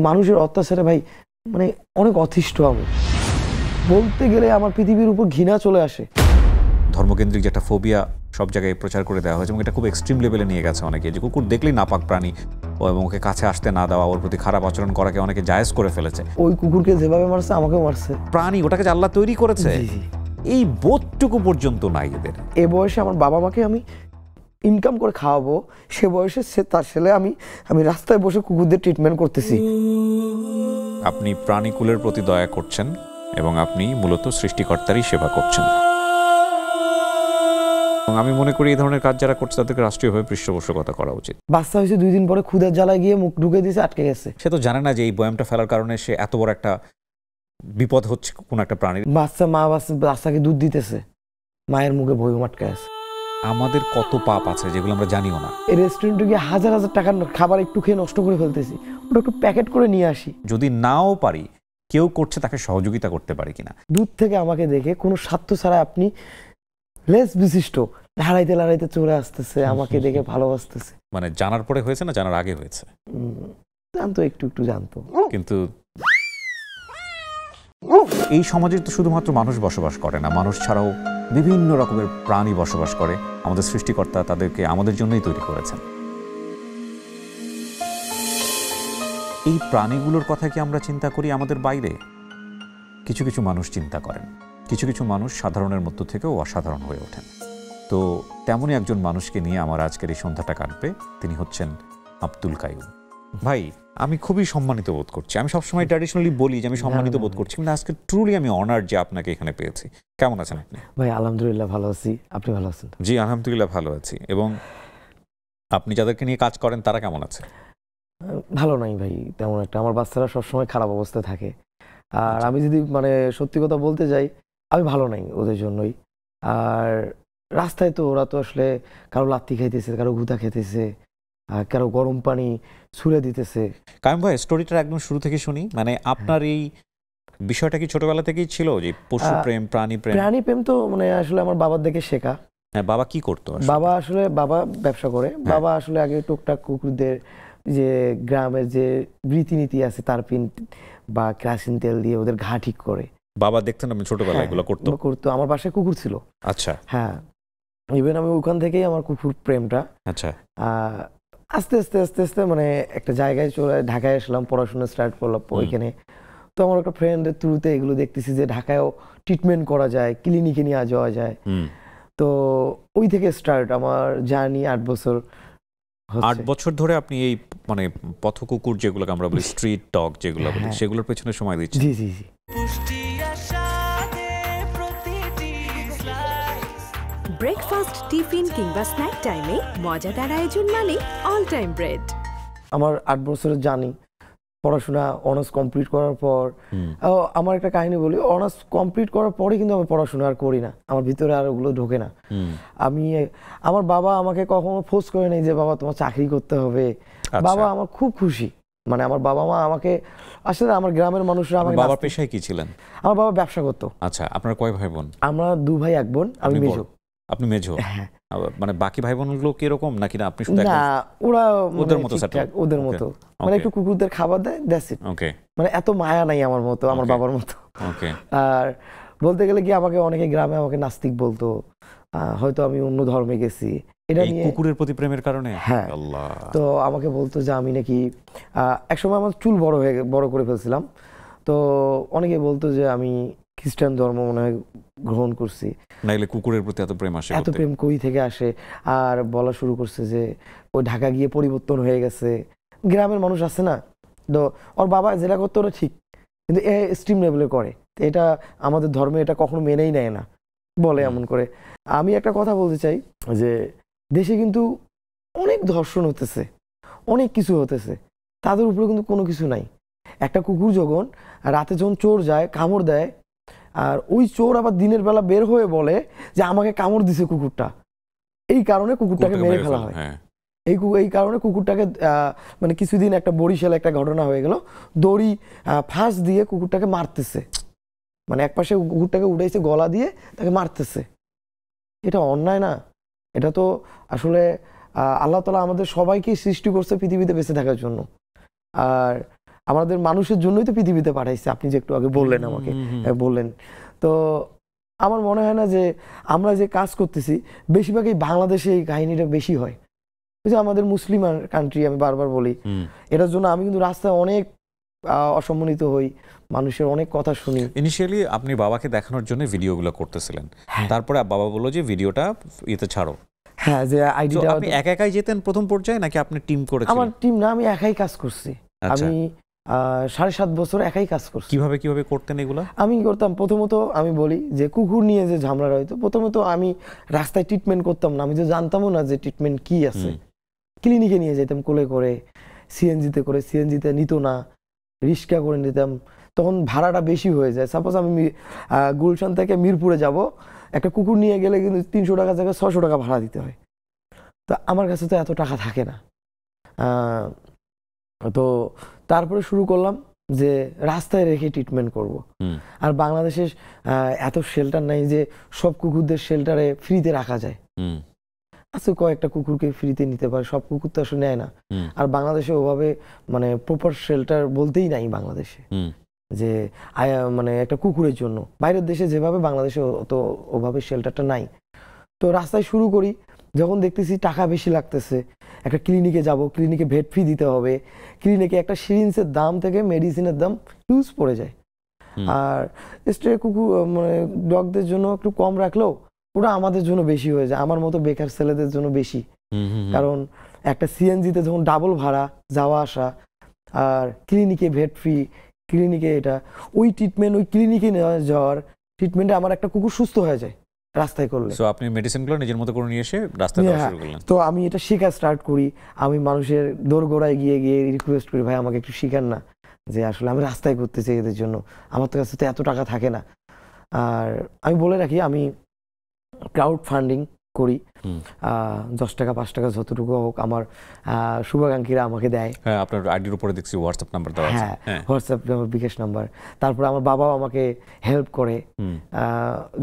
মানুষের অত্যাচারে ভাই মানে অনেক অতিষ্ঠ আমি, বলতে গেলে আমার পৃথিবীর উপর ঘৃণা চলে আসে। ধর্মকেন্দ্রিক যে একটা ফোবিয়া সব জায়গায় প্রচার করে দেওয়া হয়েছে এবং এটা খুব এক্সট্রিম লেভেলে নিয়ে গেছে অনেকে, যে কুকুর দেখলেই নাপাক প্রাণী এবং ওকে কাছে আসতে না দেওয়া, ওর প্রতি খারাপ আচরণ করাকে অনেকে জায়েজ করে ফেলেছে। ওই কুকুরকে যেভাবে মারছে আমাকেও মারছে। প্রাণী, ওটাকে যে আল্লাহ তৈরি করেছে, এই বোধটুকু পর্যন্ত নাই এদের। এ বয়সে আমার বাবা মাকে আমি ইনকাম করে খাওয়াবো, সে বয়সে তার ছেলে আমি রাস্তায় বসে কুকুরদের ট্রিটমেন্ট করতেছি। আপনি প্রাণীকুলের প্রতি দয়া করছেন এবং আপনি মূলত সৃষ্টিকর্তারই সেবা করছেন। এবং আমি মনে করি এই ধরনের কাজ যারা করছে তাদেরকে রাষ্ট্রীয়ভাবে পৃষ্ঠপোষকতা করা উচিত। বাচ্চা হয়েছে 2 দিন পরে ক্ষুধার জ্বালায় গিয়ে মুখ ঢুকে দিয়েছে, আটকে গেছে। সে তো জানে না যে এই বয়ামটা ফেলার কারণে সে এত বড় একটা বিপদ হচ্ছে কোন একটা প্রাণীর। বাচ্চাকে দুধ দিতেছে, মায়ের মুখে বই আটকে আছে। আমাদের কত পাপ আছে যেগুলো আমরা জানিও না। এই রেস্টুরেন্টে গিয়ে হাজার হাজার টাকার খাবার একটু খেয়ে নষ্ট করে ফেলতেছি, ওটা একটু প্যাকেট করে নিয়ে আসি। যদি নাও পারি, কেউ করছে তাকে সহযোগিতা করতে পারি কিনা। দূর থেকে আমাকে দেখে কোনো স্বার্থ ছাড়া আপনি লেস বিশিষ্ট লড়াইতে লড়াইতে চলে আসতেছে, আমাকে দেখে ভালোবাসতেছে। মানে জানার পরে হয়েছে না জানার আগে হয়েছে? জানতো, একটু একটু জানতো। কিন্তু এই সমাজে তো শুধুমাত্র মানুষ বসবাস করে না, মানুষ ছাড়াও বিভিন্ন রকমের প্রাণী বসবাস করে। আমাদের সৃষ্টিকর্তা তাদেরকে আমাদের জন্যই তৈরি করেছেন। এই প্রাণীগুলোর কথা কি আমরা চিন্তা করি আমাদের বাইরে? কিছু কিছু মানুষ চিন্তা করেন, কিছু কিছু মানুষ সাধারণের মধ্য থেকেও অসাধারণ হয়ে ওঠেন। তো তেমনই একজন মানুষকে নিয়ে আমার আজকের এই সন্ধ্যাটা কাটবে। তিনি হচ্ছেন আব্দুল কাইয়ুম। ভাই, আমি খুবই সম্মানিত বোধ করছি। আমি সবসময় ট্র্যাডিশনালি বলি যে আমি সম্মানিত বোধ করছি, কিন্তু আজকে ট্রুলি আমি অনার্ড যে আপনাকে এখানে পেয়েছি। কেমন আছেন আপনি? ভাই আলহামদুলিল্লাহ ভালো আছি, আপনি ভালো আছেন? জি আলহামদুলিল্লাহ ভালো আছি। এবং আপনি যাদেরকে নিয়ে কাজ করেন তারা কেমন আছে? ভালো নাই ভাই তেমন একটা। আমার বাচ্চারা সবসময় খারাপ অবস্থায় থাকে, আর আমি যদি মানে সত্যি কথা বলতে যাই, আমি ভালো নাই ওদের জন্যই। আর রাস্তায় তো ওরা তো আসলে কারো লাত্তি খাইতেছে, কারো গুঁতা খেতেছে, কারো গরম পানি ছুঁড়ে দিতেছে। কাইয়ুম ভাই, স্টোরিটা একদম শুরু থেকে শুনি। মানে আপনার এই বিষয়টা কি ছোটবেলা থেকেই ছিল যে পশু প্রেম, প্রাণী প্রেম? প্রাণী প্রেম তো মানে আসলে আমার বাবার দেখে শেখা। হ্যাঁ, বাবা কি করতো? বাবা ব্যবসা করে। বাবা আসলে আগে টুকটাক কুকুরদের যে গ্রামের যে রীতিনীতি আছে তারপিন বা কেরোসিন তেল দিয়ে ওদের ঘা ঠিক করে। বাবা দেখতেন আপনি ছোটবেলায় এগুলো করতো। আমার বাসায় কুকুর ছিল। আচ্ছা। হ্যাঁ, ইভেন আমি ওখান থেকেই আমার কুকুর প্রেমটা। আচ্ছা। আস্তে আস্তে আস্তে আস্তে মানে একটা জায়গায় চলে ঢাকায় আসলাম, পড়াশোনা স্টার্ট করলাম ওইখানে। তো আমার একটা ফ্রেন্ডের থ্রুতে এগুলো দেখতেছি যে ঢাকায়ও ট্রিটমেন্ট করা যায়, ক্লিনিকে নিয়ে যাওয়া যায়। তো ওই থেকে স্টার্ট আমার জার্নি। 8 বছর। 8 বছর ধরে আপনি এই মানে পথ কুকুর যেগুলোকে আমরা বলি, স্ট্রিট ডগ যেগুলো বলি, সেগুলোর পেছনে সময় দিচ্ছেন? জি জি জি। ব্রেকফাস্ট, টিফিন কিংবা স্ন্যাক টাইমে মজাদার আয়োজন মানে অল টাইম ব্রেড। আমার 8 বছরের জার্নি, পড়াশোনা অনার্স কমপ্লিট করার পর আমার একটা কাহিনী বলি। অনার্স কমপ্লিট করার পরে কিন্তু আমি পড়াশোনা আর করি না, আমার ভিতরে আর ওগুলো ঢোকে না। আমার বাবা আমাকে কখনো ফোর্স করে নাই যে বাবা তোমার চাকরি করতে হবে। বাবা আমার খুব খুশি, মানে আমার বাবা মা আমাকে, আসলে আমার গ্রামের মানুষরা আমাকে। বাবার পেশায় কি ছিলেন? আমার বাবা ব্যবসা করতো। আচ্ছা, আপনার কয় ভাই বোন? আমরা 2 ভাই 1 বোন, আমি মেজো। আপনি মেজো? হ্যাঁ। মানে বাকি ভাই বোনগুলো কি এরকম নাকি না আপনি শুধু? না, ওরা ওদের মতো ওদের মতো, মানে একটু কুকুরদের খাবার দেয়, দ্যাটস ইট। ওকে। মানে এত মায়া নাই আমার মতো, আমার বাবার মতো। ওকে। আর বলতে গেলে কি আমাকে অনেকে গ্রামে আমাকে নাস্তিক বলতো, হয়তো আমি অন্য ধর্মে গেছি। এটা নিয়ে কুকুরের প্রতি প্রেমের কারণে? হ্যাঁ। আল্লাহ। তো আমাকে বলতো যে আমি নাকি একসময় আমার চুল বড় করে ফেলছিলাম, তো অনেকে বলতো যে আমি খ্রিস্টান ধর্ম মনে হয় গ্রহণ করছি। নাইলে কুকুরের প্রতি এত প্রেম আসে? এত প্রেম কই থেকে আসে? আর বলা শুরু করছে যে ওই ঢাকা গিয়ে পরিবর্তন হয়ে গেছে। গ্রামের মানুষ আছে না, তো ওর বাবা যেটা করতো ওরা ঠিক, কিন্তু এ স্ট্রিম লেভেলে করে। এটা আমাদের ধর্মে এটা কখনো মেনেই নেয় না, বলে এমন করে। আমি একটা কথা বলতে চাই যে দেশে কিন্তু অনেক ধর্ষণ হতেছে, অনেক কিছু হতেছে, তাদের উপরে কিন্তু কোনো কিছু নাই। একটা কুকুর যখন রাতে যখন চোর যায়, কামড় দেয়, আর ওই চোর আবার দিনের বেলা বের হয়ে বলে যে আমাকে কামড় দিছে কুকুরটা, এই কারণে কুকুরটাকে মেরে ফেলা হয়। এই কারণে কুকুরটাকে মানে কিছুদিন একটা বরিশালে একটা ঘটনা হয়ে গেল, দড়ি ফাঁস দিয়ে কুকুরটাকে মারতেছে, মানে একপাশে কুকুরটাকে উঠাইছে গলা দিয়ে তাকে মারতেছে। এটা অন্যায় না? এটা তো আসলে আল্লাহ তাআলা আমাদের সবাইকে সৃষ্টি করছে পৃথিবীতে বেঁচে থাকার জন্য। আর আমাদের মানুষের জন্যই তো পৃথিবীতে পাঠাইছে, আপনি যে একটু আগে বললেন আমাকে বললেন। তো আমার মনে হয় না যে আমরা যে কাজ করতেছি বেশিরভাগই বাংলাদেশে এই কাহিনীটা বেশি হয়। ওই যে আমাদের মুসলিম কান্ট্রি, আমি বারবার বলি, এটার জন্য আমি কিন্তু রাস্তায় অনেক অসম্মানিত হই, মানুষের অনেক কথা শুনি। ইনিশিয়ালি আপনি বাবাকে দেখানোর জন্য ভিডিওগুলো করতেছিলেন, তারপরে বাবা বললো যে ভিডিওটা ইয়েতে ছাড়ো। হ্যাঁ, যে আইডিটা আপনি একা একাই যেতেন প্রথম পর্যায়ে নাকি আপনি টিম করেছিলেন? আমার টিম না, আমি একাই কাজ করছি। আমি 7.5 বছর একাই কাজ করছি। কিভাবে করতেন এগুলো? আমি করতাম, প্রথমত আমি বলি যে কুকুর নিয়ে যে ঝামেলা হইতো, প্রথমত আমি রাস্তায় ট্রিটমেন্ট করতাম না, আমি তো জানতামও না যে ট্রিটমেন্ট কি আছে। ক্লিনিকে নিয়ে যেতাম কোলে করে, সিএনজিতে নিত না, রিক্সা করে নিতাম, তখন ভাড়াটা বেশি হয়ে যায়। সাপোজ আমি গুলশান থেকে মিরপুরে যাব, একটা কুকুর নিয়ে গেলে কিন্তু 300 টাকা জায়গায় 600 টাকা ভাড়া দিতে হয়। তো আমার কাছে তো এত টাকা থাকে না। তো তারপরে শুরু করলাম যে রাস্তায় রেখে ট্রিটমেন্ট করব। আর বাংলাদেশে এত শেল্টার নাই যে সব কুকুরদের শেল্টারে ফ্রিতে রাখা যায়। আছে কয়েকটা কুকুরকে ফ্রিতে নিতে পারে, সব কুকুর তো আসলে নেয় না। আর বাংলাদেশে ওভাবে মানে প্রপার শেল্টার বলতেই নাই বাংলাদেশে, যে মানে একটা কুকুরের জন্য। বাইরের দেশে যেভাবে, বাংলাদেশে তো ওভাবে শেল্টারটা নাই। তো রাস্তায় শুরু করি, যখন দেখতেছি টাকা বেশি লাগতেছে, একটা ক্লিনিকে যাব, ক্লিনিকে ভেট ফি দিতে হবে, ক্লিনিকে একটা সিরিঞ্জের দাম থেকে মেডিসিনের দাম হিউজ পড়ে যায়। আর স্ট্রে কুকুর মানে ডগদের জন্য একটু কম রাখলেও ওটা আমাদের জন্য বেশি হয়ে যায়, আমার মতো বেকার ছেলেদের জন্য বেশি। কারণ একটা সিএনজিতে যখন ডাবল ভাড়া যাওয়া আসা, আর ক্লিনিকে ভেট ফি, ক্লিনিকে এটা, ওই ট্রিটমেন্ট, ওই ক্লিনিকে নেওয়া যাওয়ার ট্রিটমেন্টে আমার একটা কুকুর সুস্থ হয়ে যায় রাস্তায় করলে। সো আপনি মেডিসিনগুলো নিজের মতো করে নিয়ে এসে রাস্তায় দেওয়া শুরু করলেন। তো আমি এটা শেখা স্টার্ট করি, আমি মানুষের দোরগোড়ায় গিয়ে রিকোয়েস্ট করি, ভাই আমাকে একটু শিখান না, যে আসলে আমি রাস্তায় করতে চাই এদের জন্য, আমার তো কাছে তো এত টাকা থাকে না। আর আমি বলে রাখি, আমি ক্রাউড ফান্ডিং করি, 10 টাকা 5 টাকা যতটুকু হোক, আমার শুভাকাঙ্ক্ষীরা আমাকে দেয়। হ্যাঁ, আপনার আইডির উপরে দেখছি হোয়াটসঅ্যাপ নাম্বার দেওয়া আছে। হ্যাঁ, হোয়াটসঅ্যাপ নাম্বার, বিকাশ নাম্বার। তারপরে আমার বাবাও আমাকে হেল্প করে,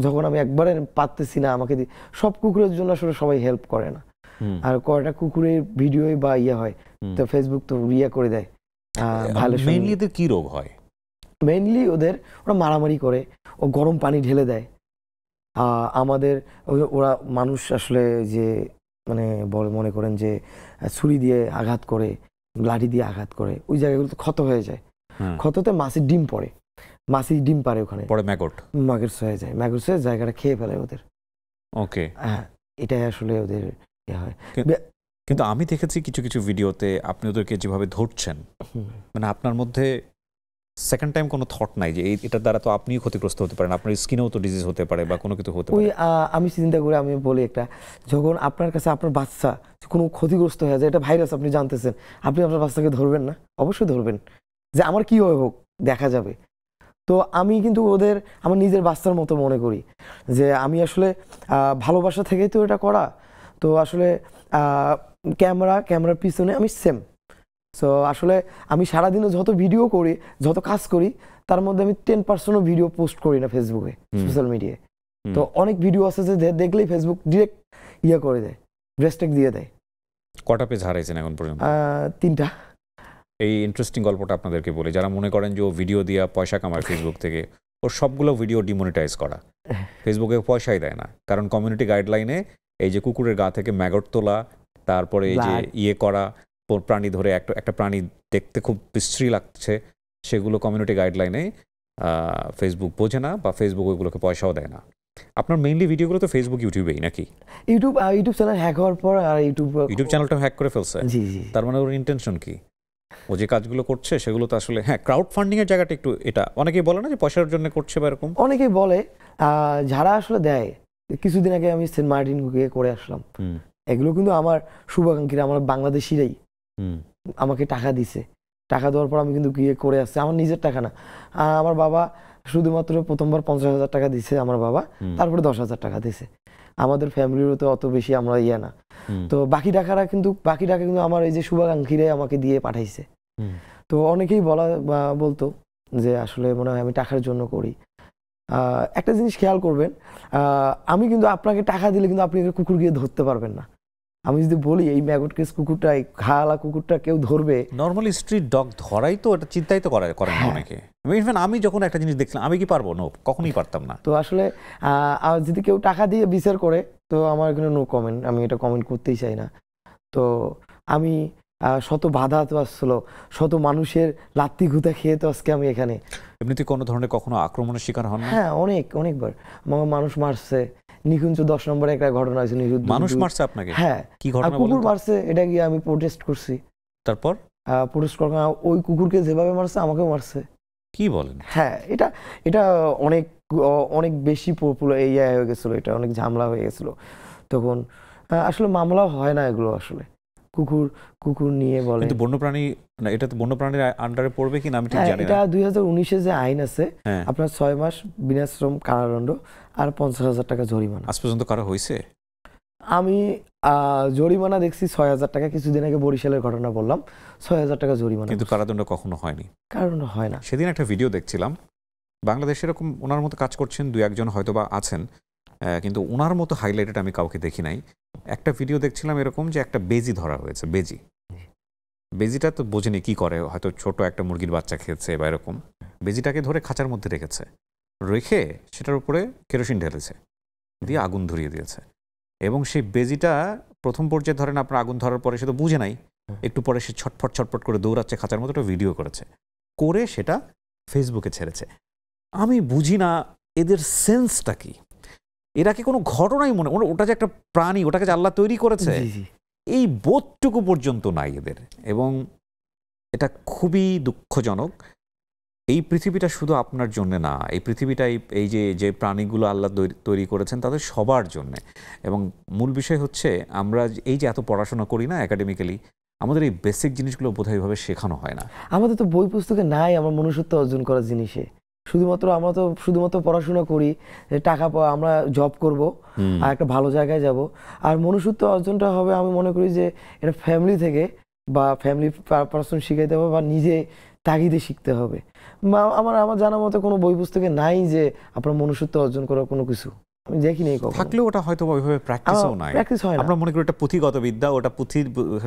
যখন আমি একবারে পারতেছি না আমাকে সব কুকুরের জন্য আসলে সবাই হেল্প করে না। আর কয়টা কুকুরের ভিডিও বা হয়, তো ফেসবুক তো করে দেয়। মেইনলি এদের কি রোগ হয়? মেইনলি ওরা মারামারি করে, ও গরম পানি ঢেলে দেয় আমাদের। ওরা মানুষ আসলে যে মানে মনে করেন যে ছুরি দিয়ে আঘাত করে, লাঠি দিয়ে আঘাত করে, ওই জায়গাগুলো তো ক্ষত হয়ে যায়। ক্ষততে মাছির ডিম পড়ে, মাছির ডিম পারে, ওখানে পরে ম্যাগটস হয়ে যায়, ম্যাগটস হয়ে জায়গাটা খেয়ে ফেলে ওদের। ওকে, হ্যাঁ, এটাই আসলে ওদের হয়। কিন্তু আমি দেখেছি কিছু কিছু ভিডিওতে আপনি ওদেরকে যেভাবে ধরছেন, মানে আপনার মধ্যে সেকেন্ড টাইম কোনো থট নাই যে এটার দ্বারা তো আপনিও ক্ষতিগ্রস্ত হতে পারেন, আপনার স্কিনেও তো ডিজিজ হতে পারে বা কোনো কিছু হতে পারে। আমি চিন্তা করে আমি বলি, একটা যখন আপনার কাছে আপনার বাচ্চা কোনো ক্ষতিগ্রস্ত হয়ে যায়, এটা ভাইরাস আপনি জানতেছেন, আপনি আপনার বাচ্চাকে ধরবেন না? অবশ্যই ধরবেন, যে আমার কি হোক দেখা যাবে। তো আমি কিন্তু ওদের আমার নিজের বাচ্চার মতো মনে করি, যে আমি আসলে ভালোবাসা থেকেই তো এটা করা। তো আসলে ক্যামেরার পিছনে আমি সেম। সো আসলে আমি সারাদিনে যত ভিডিও করি, যত কাজ করি, তার মধ্যে আমি 10% ভিডিও পোস্ট করি না ফেসবুকে, সোশ্যাল মিডিয়ায়। তো অনেক ভিডিও আছে যে দেখলেই ফেসবুক ডিরেক্ট করে দেয়, রেস্ট্রিক্ট দিয়ে দেয়। কটা পেজ হারাইছেন এখন পর্যন্ত? 3টা। এই ইন্টারেস্টিং গল্পটা আপনাদেরকে বলি, যারা মনে করেন যে ও ভিডিও দিয়ে পয়সা কামায় ফেসবুক থেকে, ওর সবগুলো ভিডিও ডিমনিটাইজ করা, ফেসবুকে পয়সাই দেয় না। কারণ কমিউনিটি গাইডলাইনে এই যে কুকুরের গা থেকে ম্যাগট তোলা, তারপরে এই যে করা, প্রাণী ধরে একটা প্রাণী দেখতে খুব বিশ্রী লাগছে, সেগুলো কমিউনিটি গাইডলাইনে ফেসবুক বোঝে না, বা ফেসবুক ওইগুলোকে পয়সাও দেয় না। আপনার মেইনলি ভিডিওগুলো তো ফেসবুক ইউটিউবেই নাকি? ইউটিউব চ্যানেল হ্যাক হওয়ার পর আর ইউটিউব চ্যানেলটা হ্যাক করে ফেলছে। জি। তার মানে ওর ইন্টেনশন কি? ও যে কাজগুলো করছে সেগুলো তো আসলে, হ্যাঁ, ক্রাউড ফান্ডিং এর জায়গাটা একটু, এটা অনেকেই বলে না যে পয়সার জন্য করছে বা এরকম। অনেকেই বলে, যারা আসলে দেয়। কিছুদিন আগে আমি সেন্ট মার্টিন গিয়ে করে আসলাম, এগুলো কিন্তু আমার শুভাকাঙ্ক্ষীরা, আমার বাংলাদেশিরাই আমাকে টাকা দিছে। টাকা দেওয়ার পর আমি কিন্তু গিয়ে করে আসছি, আমার নিজের টাকা না। আমার বাবা শুধুমাত্র প্রথমবার 50,000 টাকা দিছে আমার বাবা, তারপরে 10,000 টাকা দিছে। আমাদের ফ্যামিলিরও তো অত বেশি আমরা না। তো বাকি টাকা কিন্তু আমার এই যে শুভাকাঙ্ক্ষীরাই আমাকে দিয়ে পাঠাইছে। তো অনেকেই বলতো যে আসলে মনে হয় আমি টাকার জন্য করি। একটা জিনিস খেয়াল করবেন, আমি কিন্তু আপনাকে টাকা দিলে কিন্তু আপনি কুকুর গিয়ে ধরতে পারবেন না। আমি যদি বলি এই ম্যাগট কেস কুকুরটা, এই ঘাওয়ালা কুকুরটা কেউ ধরবে, নর্মালি স্ট্রিট ডগ ধরাই তো এটা চিন্তাই তো করেন না অনেকে। ইভেন আমি যখন একটা জিনিস দেখলাম আমি কি পারবো? নো, কখনোই পারতাম না। তো আসলে আর যদি কেউ টাকা দিয়ে বিচার করে তো আমার এখানে নো কমেন্ট, আমি এটা কমেন্ট করতেই চাই না। তো আমি শত বাধা তো আসছিল, শত মানুষের লাত্তি ঘুতা খেয়ে তো আজকে আমি এখানে। এমনিতে কোনো ধরনের কখনো আক্রমণের শিকার হন না? হ্যাঁ, অনেকবার মানুষ মারছে। নিকুঞ্জ 10 নম্বরে একটা ঘটনা হয়েছে, মানুষ মারছে আপনাকে? হ্যাঁ, কি ঘটনা? কুকুর মারছে, এটা গিয়ে আমি প্রোটেস্ট করছি। তারপর প্রোটেস্ট করার ওই কুকুরকে যেভাবে মারছে আমাকেও মারছে। কি বলেন? হ্যাঁ, এটা অনেক বেশি পপুলার ইয়ে হয়ে গেছিল, এটা অনেক ঝামেলা হয়ে গেছিল তখন। আসলে মামলাও হয় না এগুলো, আসলে কুকুর নিয়ে বলে। কিন্তু বন্যপ্রাণী না, এটা তো বন্যপ্রাণীর আন্ডারে পড়বে কিনা আমি ঠিক জানি না। এটা 2019-এ যে আইন আছে, আপনার 6 মাস বিনাশ্রম কারাদণ্ড আর 50,000 টাকা জরিমানা। আজ পর্যন্ত কারো হয়েছে? আমি জরিমানা দেখছি 6,000 টাকা। কিছুদিন আগে বরিশালের ঘটনা বললাম, 6,000 টাকা জরিমানা, কিন্তু কারাদণ্ড কখনো হয়নি। কারণ হয় না। সেদিন একটা ভিডিও দেখছিলাম, বাংলাদেশে এরকম ওনার মতো কাজ করছেন 2-1 জন হয়তো বা আছেন, কিন্তু ওনার মতো হাইলাইটেড আমি কাউকে দেখি নাই। একটা ভিডিও দেখছিলাম এরকম যে একটা বেজি ধরা হয়েছে। বেজিটা তো বোঝেনি কি করে, হয়তো ছোট একটা মুরগির বাচ্চা খেয়েছে বা এরকম। বেজিটাকে ধরে খাঁচার মধ্যে রেখে সেটার উপরে কেরোসিন ঢেলেছে, দিয়ে আগুন ধরিয়ে দিয়েছে। এবং সেই বেজিটা প্রথম পর্যায়ে ধরেন আপনার আগুন ধরার পরে সে তো বুঝে নাই, একটু পরে সে ছটফট করে দৌড়াচ্ছে খাঁচার মতো, একটা ভিডিও করে সেটা ফেসবুকে ছেড়েছে। আমি বুঝি না এদের সেন্সটা কি, এরা কি কোনো ঘটনাই মনে, ওটা যে একটা প্রাণী, ওটাকে যে আল্লাহ তৈরি করেছে এই বোধটুকু পর্যন্ত নাই এদের। এবং এটা খুবই দুঃখজনক। এই পৃথিবীটা শুধু আপনার জন্য না, এই পৃথিবীটা এই যে প্রাণীগুলো আল্লাহ তৈরি করেছেন তাদের সবার জন্য। এবং মূল বিষয় হচ্ছে আমরা এই যে এত পড়াশোনা করি না একাডেমিক্যালি, আমাদের এই বেসিক জিনিসগুলো বোধহয় এইভাবে শেখানো হয় না। আমাদের তো বই পুস্তকে নাই আমার মনুষ্যত্ব অর্জন করার জিনিসে। আমরা তো শুধুমাত্র পড়াশোনা করি, টাকা আমরা জব করব আর একটা ভালো জায়গায় যাব। আর মনুষ্যত্ব অর্জনটা হবে আমি মনে করি যে এটা ফ্যামিলি থেকে বা ফ্যামিলি পার্সন শিখাইতে হবে বা নিজে তাগিদে শিখতে হবে। আমার জানা মতো কোনো বই পুস্তকে নাই যে আপনার মনুষ্যত্ব অর্জন করার কোনো কিছু আমি দেখিনি। থাকলেও ওটা হয়তো ওইভাবে প্র্যাকটিসও নাই। আমরা মনে করি এটা পুঁথিগত বিদ্যা, ওটা পুঁথি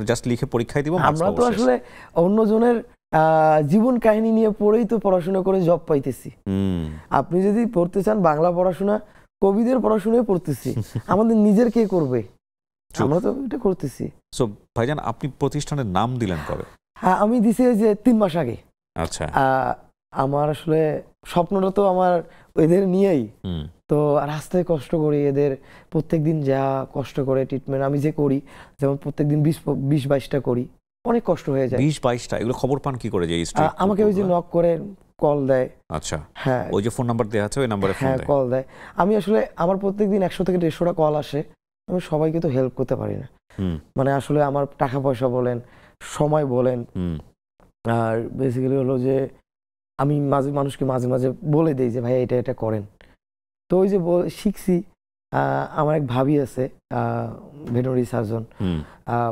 জাস্ট লিখে পরীক্ষায় দিব। আমরা তো আসলে অন্যজনের জীবন কাহিনী নিয়ে পড়েই তো পড়াশোনা করে জব পাইতেছি। আপনি যদি পড়তে চান বাংলা পড়াশোনা, কবিদের পড়াশোনায় পড়তেছি, আমাদের নিজের কে করবে? আমরা তো এটা করতেছি। সো ভাইজান, আপনি প্রতিষ্ঠানের নাম দিলেন কবে? আমি দিছি যে 3 মাস আগে। আচ্ছা। আমার আসলে স্বপ্নটা তো আমার এদের নিয়েই। তো রাস্তায় কষ্ট করি, এদের প্রত্যেকদিন যা কষ্ট করে ট্রিটমেন্ট আমি যে করি, যেমন প্রত্যেকদিন 20-22টা করি, অনেক কষ্ট হয়ে যায়। 20-22টা এগুলো খবর পান কি করে? যে আমাকে ওই যে নক করে কল দেয়। আচ্ছা। হ্যাঁ, ওই যে ফোন নাম্বার দেওয়া আছে ওই নম্বরে ফোন দেয়, কল দেয়। আমি আসলে আমার প্রত্যেকদিন 100 থেকে 150টা কল আসে। আমি সবাইকে তো হেল্প করতে পারি না। মানে আসলে আমার টাকা পয়সা বলেন, সময় বলেন, আর বেসিক্যালি হলো যে আমি মানুষকে মাঝে মাঝে বলে দিই যে ভাই এটা করেন। তো ওই যে শিখছি। আমার এক ভাবি আছে ভেটেরিনারি সার্জন,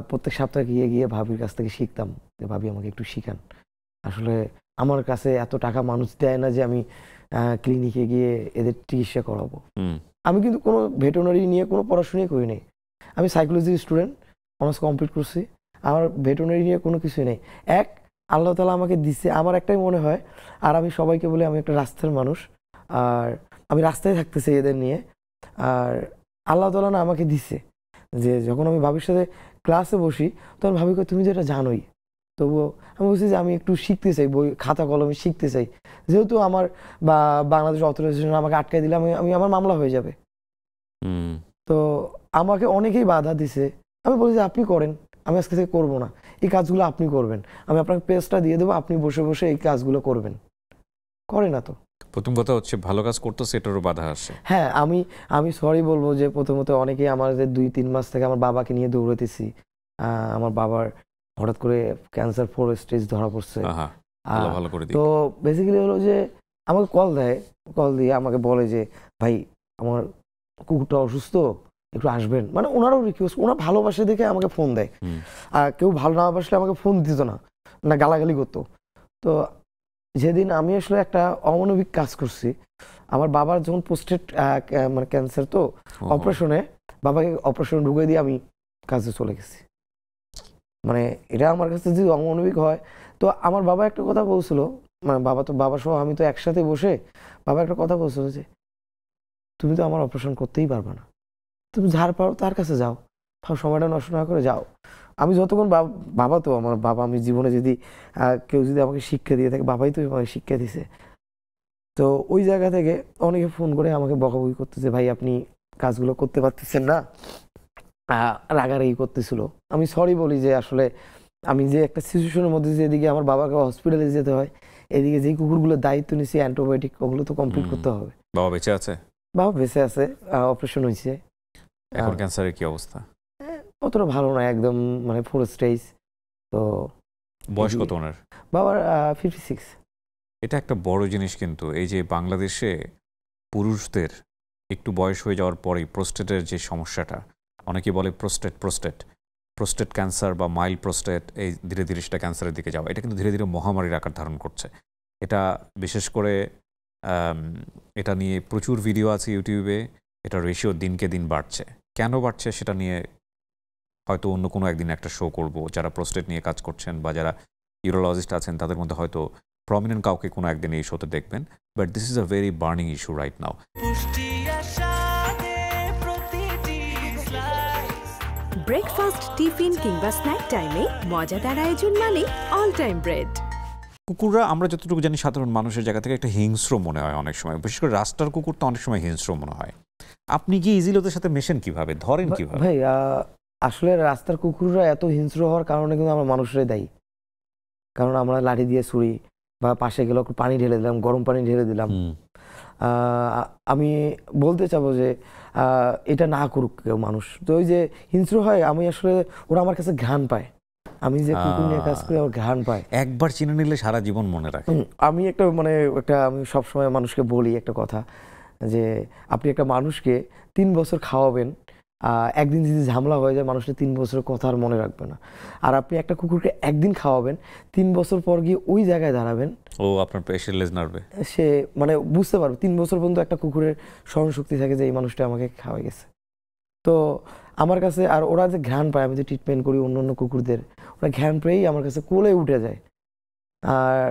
প্রত্যেক সপ্তাহে গিয়ে ভাবির কাছ থেকে শিখতাম যে ভাবি আমাকে একটু শিখান। আসলে আমার কাছে এত টাকা মানুষ দেয় না যে আমি ক্লিনিকে গিয়ে এদের চিকিৎসা করাবো। আমি কিন্তু কোনো ভেটেরিনারি নিয়ে কোনো পড়াশোনাই করি নাই। আমি সাইকোলজি স্টুডেন্ট, অনার্স কমপ্লিট করছি। আমার ভেটেরিনারি নিয়ে কোনো কিছু নেই। আল্লাহ তাআলা আমাকে দিছে, আমার একটাই মনে হয়। আর আমি সবাইকে বলি আমি একটা রাস্তার মানুষ, আর আমি রাস্তায় থাকতেছি এদের নিয়ে। আর আল্লাহ তাআলা না আমাকে দিছে যে যখন আমি ভাবির সাথে ক্লাসে বসি তখন ভাবি তুমি তো এটা জানোই, তবুও আমি বলছি যে আমি একটু শিখতে চাই, বই খাতা কলমে শিখতে চাই। যেহেতু আমার বাংলাদেশ অথরাইজেশন আমাকে আটকাই দিলে আমার মামলা হয়ে যাবে। তো আমাকে অনেকেই বাধা দিছে। আমি বলি যে আপনি করেন, আমি আজকে থেকে করবো না, এই কাজগুলো আপনি করবেন, আমি আপনাকে পেজটা দিয়ে দেবো, আপনি বসে বসে এই কাজগুলো করবেন। করে না তো। প্রথম কথা হচ্ছে ভালো কাজ করতেছে এটারও বাধা আসে। হ্যাঁ, আমি সরি বলবো যে প্রথমত অনেকেই আমাদের 2-3 মাস থেকে আমার বাবাকে নিয়ে দৌড়াতেছি। আমার বাবার হঠাৎ করে ক্যান্সার 4 স্টেজ ধরা পড়ছে। তো বেসিক্যালি হলো যে আমাকে কল দিয়ে আমাকে বলে যে ভাই আমার কুকুরটা অসুস্থ, একটু আসবেন। মানে ওনারও রিকোয়েস্ট, ওনার ভালোবাসে দেখে আমাকে ফোন দেয়। আর কেউ ভালো না বাসলে আমাকে ফোন দিত না গালাগালি করতো। তো যেদিন আমি আসলে একটা অমানবিক কাজ করছি, আমার বাবার যখন পোস্টেড মানে ক্যান্সার, তো অপারেশনে বাবাকে অপারেশন ঢুকিয়ে দিয়ে আমি কাজে চলে গেছি। মানে এটা আমার কাছে যদি অমানবিক হয়, তো আমার বাবা একটা কথা বলছিল, মানে বাবা সহ আমি তো একসাথে বসে বাবা একটা কথা বলছিল যে তুমি তো আমার অপারেশন করতেই পারবে না, তুমি যার পারো তার কাছে যাও, সময়টা নষ্ট না করে যাও। আমি যতক্ষণ বাবা তো আমার বাবা, আমি জীবনে যদি কেউ যদি আমাকে শিক্ষা দিয়ে থাকে, বাবাই তো আমাকে শিক্ষা দিছে। তো ওই জায়গা থেকে অনেকে ফোন করে আমাকে বকাবকি করতেছে, ভাই আপনি কাজগুলো করতে পারতেছেন না, রাগারাগি করতেছিল। আমি সরি বলি যে আসলে আমি যে একটা সিচুয়েশনের মধ্যে যে এদিকে আমার বাবাকে হসপিটালে যেতে হয়, এদিকে যে কুকুরগুলোর দায়িত্ব নিছি অ্যান্টিবায়োটিক ওগুলো তো কমপ্লিট করতে হবে। বাবা বেঁচে আছে? বাবা বেঁচে আছে, অপারেশন হয়েছে। এখন ক্যান্সারের কি অবস্থা? অতটা ভালো না, একদম মানে 4 স্টেজ। তো বয়স কত ওনার? বাবার 56। এটা একটা বড় জিনিস কিন্তু, এই যে বাংলাদেশে পুরুষদের একটু বয়স হয়ে যাওয়ার পরেই প্রোস্টেটের যে সমস্যাটা, অনেকে বলে প্রোস্টেট ক্যান্সার বা মাইল্ড প্রোস্টেট, এই ধীরে ধীরে সেটা ক্যান্সারের দিকে যাওয়া, এটা কিন্তু ধীরে ধীরে মহামারীর আকার ধারণ করছে। এটা বিশেষ করে এটা নিয়ে প্রচুর ভিডিও আছে ইউটিউবে, এটা রেশিও দিনকে দিন বাড়ছে। কেন বাড়ছে সেটা নিয়ে হয়তো অন্য কোনো একদিন একটা শো করব। যারা প্রোস্টেট নিয়ে কাজ করছেন বা যারা ইউরোলজিস্ট আছেন তাদের মধ্যে হয়তো প্রমিনেন্ট কাউকে কোনো একদিন এই শোতে দেখবেন। But this is a very burning issue right now. Breakfast, tiffin কিংবা স্ন্যাক টাইমে মজাদার আয়োজন মানে অল টাইম ব্রেড। কুকুররা আমরা যতটুকু জানি সাধারণ মানুষের জায়গা থেকে একটা হিংস্র মনে হয় অনেক সময়, বিশেষ করে রাস্তার কুকুর তো অনেক সময় হিংস্র মনে হয়। আপনি কি ইজিলি ওদের সাথে মেশেন কিভাবে, ধরেন কিভাবে? ভাই আসলে রাস্তার কুকুররা এত হিংস্র হওয়ার কারণে কিন্তু আমরা মানুষরাই দায়ী। কারণ আমরা লাঠি দিয়ে ছুরি বা পাশে গেলে পানি ঢেলে দিলাম, গরম পানি ঢেলে দিলাম। আমি বলতে চাবো যে এটা না করুক কেউ মানুষ। তো ওই যে হিংস্র হয়, আমি আসলে ওরা আমার কাছে ঘ্রাণ পায়, আমি যে কুকুর নিয়ে কাজ করি আমার ঘ্রাণ পায়। একবার চিনে নিলে সারা জীবন মনে রাখে। আমি আমি সবসময় মানুষকে বলি একটা কথা, যে আপনি একটা মানুষকে 3 বছর খাওয়াবেন, একদিন যদি ঝামেলা হয়ে যায় মানুষের 3 বছরের কথা আর মনে রাখবে না। আর আপনি একটা কুকুরকে একদিন খাওয়াবেন, 3 বছর পর গিয়ে ওই জায়গায় দাঁড়াবেন, ও আপনার পেশের লেজ নাড়বে, সে মানে বুঝতে পারবে 3 বছর পর্যন্ত একটা কুকুরের স্মরণশক্তি থাকে যে এই মানুষটা আমাকে খাওয়াই গেছে। তো আমার কাছে, আর ওরা যে ঘ্রাণ পায়, আমি যে ট্রিটমেন্ট করি অন্য অন্য কুকুরদের, ওরা ঘ্রাণ পেয়েই আমার কাছে কোলে উঠে যায়। আর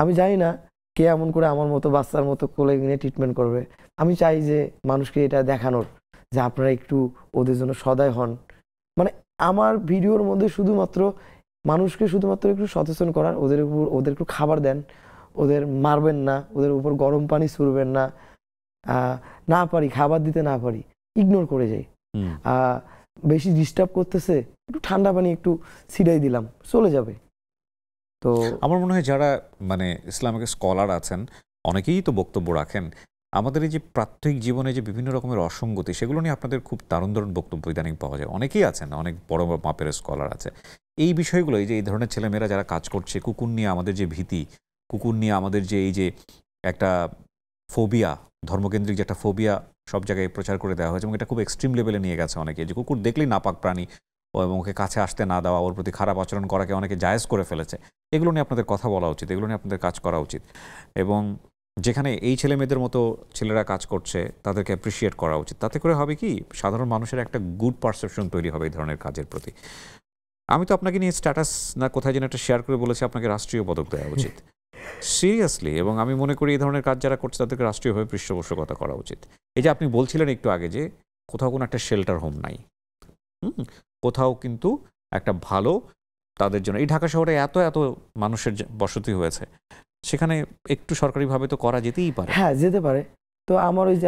আমি জানি না কে এমন করে আমার মতো বাচ্চার মতো কোলে নিয়ে ট্রিটমেন্ট করবে। আমি চাই যে মানুষকে এটা দেখানোর যে আপনারা একটু ওদের জন্য সদয় হন। মানে আমার ভিডিওর মধ্যে শুধুমাত্র মানুষকে শুধুমাত্র একটু সচেতন করার, ওদের একটু খাবার দেন, ওদের মারবেন না, ওদের উপর গরম পানি ছুড়বেন না, না পারি খাবার দিতে না পারি ইগনোর করে যাই। বেশি ডিস্টার্ব করতেছে, একটু ঠান্ডা পানি একটু ছিটাই দিলাম, চলে যাবে। তো আমার মনে হয় যারা মানে ইসলামিক স্কলার আছেন অনেকেই তো বক্তব্য রাখেন, আমাদের এই যে প্রাত্যহিক জীবনে যে বিভিন্ন রকমের অসঙ্গতি সেগুলো নিয়ে আপনাদের খুব দারুণ দারুণ বক্তব্য ইদানিং পাওয়া যায়। অনেকেই আছেন, অনেক বড় বড় মাপের স্কলার আছে। এই বিষয়গুলো, এই যে এই ধরনের ছেলেমেয়েরা যারা কাজ করছে, কুকুর নিয়ে আমাদের যে ভীতি, কুকুর নিয়ে আমাদের যে এই যে একটা ফোবিয়া, ধর্মকেন্দ্রিক যে একটা ফোবিয়া সব জায়গায় প্রচার করে দেওয়া হয়েছে এবং এটা খুব এক্সট্রিম লেভেলে নিয়ে গেছে অনেকে, যে কুকুর দেখলেই নাপাক প্রাণী এবং ওকে কাছে আসতে না দেওয়া, ওর প্রতি খারাপ আচরণ করাকে অনেকে জায়েজ করে ফেলেছে। এগুলো নিয়ে আপনাদের কথা বলা উচিত, এগুলো নিয়ে আপনাদের কাজ করা উচিত। এবং যেখানে এই ছেলে মেয়েদের মতো ছেলেরা কাজ করছে তাদেরকে অ্যাপ্রিসিয়েট করা উচিত। তাতে করে হবে কি, সাধারণ মানুষের একটা গুড পারসেপশন তৈরি হবে এই ধরনের কাজের প্রতি। আমি তো আপনাকে নিয়ে স্ট্যাটাস না কোথায় যেন একটা শেয়ার করে বলেছি আপনাকে রাষ্ট্রীয় পদক দেওয়া উচিত, সিরিয়াসলি। এবং আমি মনে করি এই ধরনের কাজ যারা করছে তাদেরকে রাষ্ট্রীয়ভাবে পৃষ্ঠপোষকতা করা উচিত। এই যে আপনি বলছিলেন একটু আগে যে কোথাও কোনো একটা শেল্টার হোম নাই, কোথাও কিন্তু একটা ভালো তাদের জন্য, এই ঢাকা শহরে এত এত মানুষের বসতি হয়েছে, সেখানে একটু সরকারিভাবে তো করা যেতেই পারে। হ্যাঁ, যেতে পারে। তো আমার ওই যে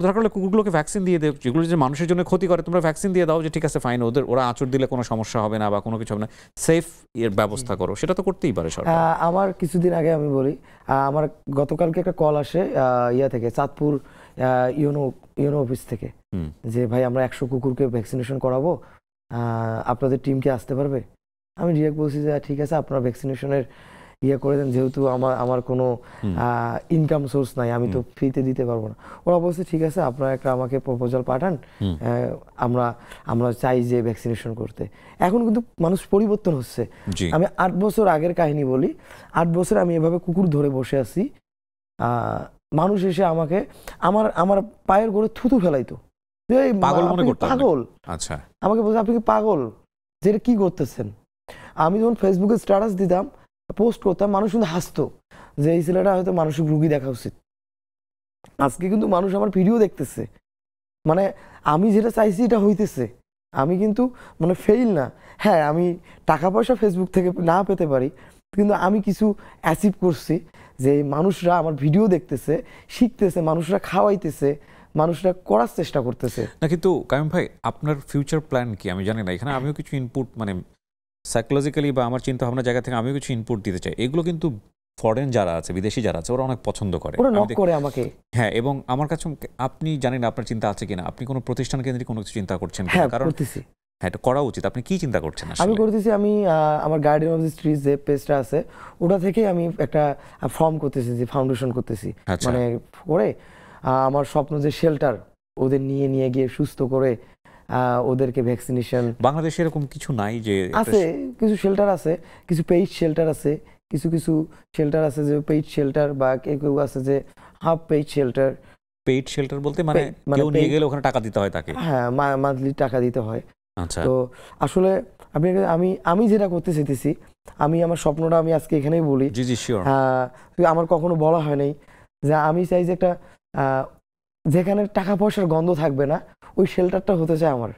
দরকার হলে কুকুরগুলোকে ভ্যাকসিন দিয়ে দেয়, যেগুলো যে মানুষের জন্য ক্ষতি করে তোমরা ভ্যাকসিন দিয়ে দাও, যে ঠিক আছে ফাইন, ওরা আঁচড় দিলে কোনো সমস্যা হবে না বা কোনো কিছু হবে না, সেফ এর ব্যবস্থা করো, সেটা তো করতেই পারে সরকার। আমার কিছুদিন আগে আমি বলি, আমার গতকালকে একটা কল আসে ইয়া থেকে, চাঁদপুর ইউনো অফিস থেকে, যে ভাই আমরা 100 কুকুরকে ভ্যাকসিনেশন করাবো, আপনাদের টিম কি আসতে পারবে? আমি ডিরেক্ট বলছি যে ঠিক আছে, আপনারা ভ্যাকসিনেশনের ইয়ে করে দেন, যেহেতু আমার কোনো ইনকাম সোর্স নাই, আমি তো ফ্রিতে দিতে পারবো না। ওরা বলছে ঠিক আছে, আপনারা একটা আমাকে প্রপোজাল পাঠান, আমরা চাই যে ভ্যাকসিনেশন করতে। এখন কিন্তু মানুষ পরিবর্তন হচ্ছে। আমি 8 বছর আগের কাহিনী বলি, 8 বছর আমি এভাবে কুকুর ধরে বসে আছি, মানুষ এসে আমাকে আমার পায়ের গোড়ে থুতু ফেলাইতো, যে এই পাগল মনে আপনি কি করতেন পাগল, আচ্ছা আমাকে বলছে আপনি কি পাগল, যে এটা কি করতেছেন। আমি যখন ফেসবুকে স্ট্যাটাস দিতাম, পোস্ট করতাম, মানুষ কিন্তু হাসতো যে এই ছেলেটা হয়তো মানসিক রোগী দেখা উচিত। আজকে কিন্তু মানুষ আমার ভিডিও দেখতেছে, মানে আমি যেটা চাইছি এটা হইতেছে। আমি কিন্তু মানে ফেইল না। হ্যাঁ, আমি টাকা পয়সা ফেসবুক থেকে না পেতে পারি, কিন্তু আমি কিছু অ্যাচিভ করছি যে মানুষরা আমার ভিডিও দেখতেছে, শিখতেছে, মানুষরা খাওয়াইতেছে, মানুষরা করার চেষ্টা করতেছে। না কিন্তু কাইম ভাই আপনার ফিউচার প্ল্যান কি আমি জানি না, এখানে আমিও কিছু ইনপুট মানে সাইকোলজিক্যালি বা আমার চিন্তা ভাবনার জায়গা থেকে আমিও কিছু ইনপুট দিতে চাই। এগুলো কিন্তু ফরেন যারা আছে, বিদেশি যারা আছে, ওরা অনেক পছন্দ করে, ওরা নক করে আমাকে। হ্যাঁ, এবং আমার কাছে আপনি জানেন না আপনার চিন্তা আছে কিনা, আপনি কোনো প্রতিষ্ঠান কেন্দ্রিক কোনো কিছু চিন্তা করছেন কিনা? হ্যাঁ, কারণ করতেছি, হ্যাঁ, এটা করা উচিত। আপনি কি চিন্তা করছেন আমি আসলে? করতেছি। আমি আমার গার্ডিয়ান অফ দি স্ট্রিট যে পেজটা আছে, ওটা থেকে আমি একটা ফর্ম করতেছি, যে ফাউন্ডেশন করতেছি। আচ্ছা। মানে করে আমার স্বপ্ন যে শেল্টার, ওদের নিয়ে নিয়ে গিয়ে সুস্থ করে ওদেরকে ভ্যাকসিনেশন। বাংলাদেশে এরকম কিছু নাই যে আছে, কিছু শেল্টার আছে, কিছু পেইড শেল্টার আছে, কিছু কিছু শেল্টার আছে যে পেইড শেল্টার, বা কেউ কেউ আছে যে half paid shelter. Paid shelter বলতে মানে মানে কেউ নিয়ে গেলে ওখানে টাকা দিতে হয় তাকে? হ্যাঁ, মান্থলি টাকা দিতে হয়। আচ্ছা। তো আসলে আমি যেটা করতে চাইতেছি, আমি আমার স্বপ্নটা আমি আজকে এখানেই বলি। জি জি শিওর। আমার কখনো বলা হয় নাই যে আমি চাই যে একটা যেখানে টাকা পয়সার গন্ধ থাকবে না, ওই শেল্টারটা হতে চায় আমার।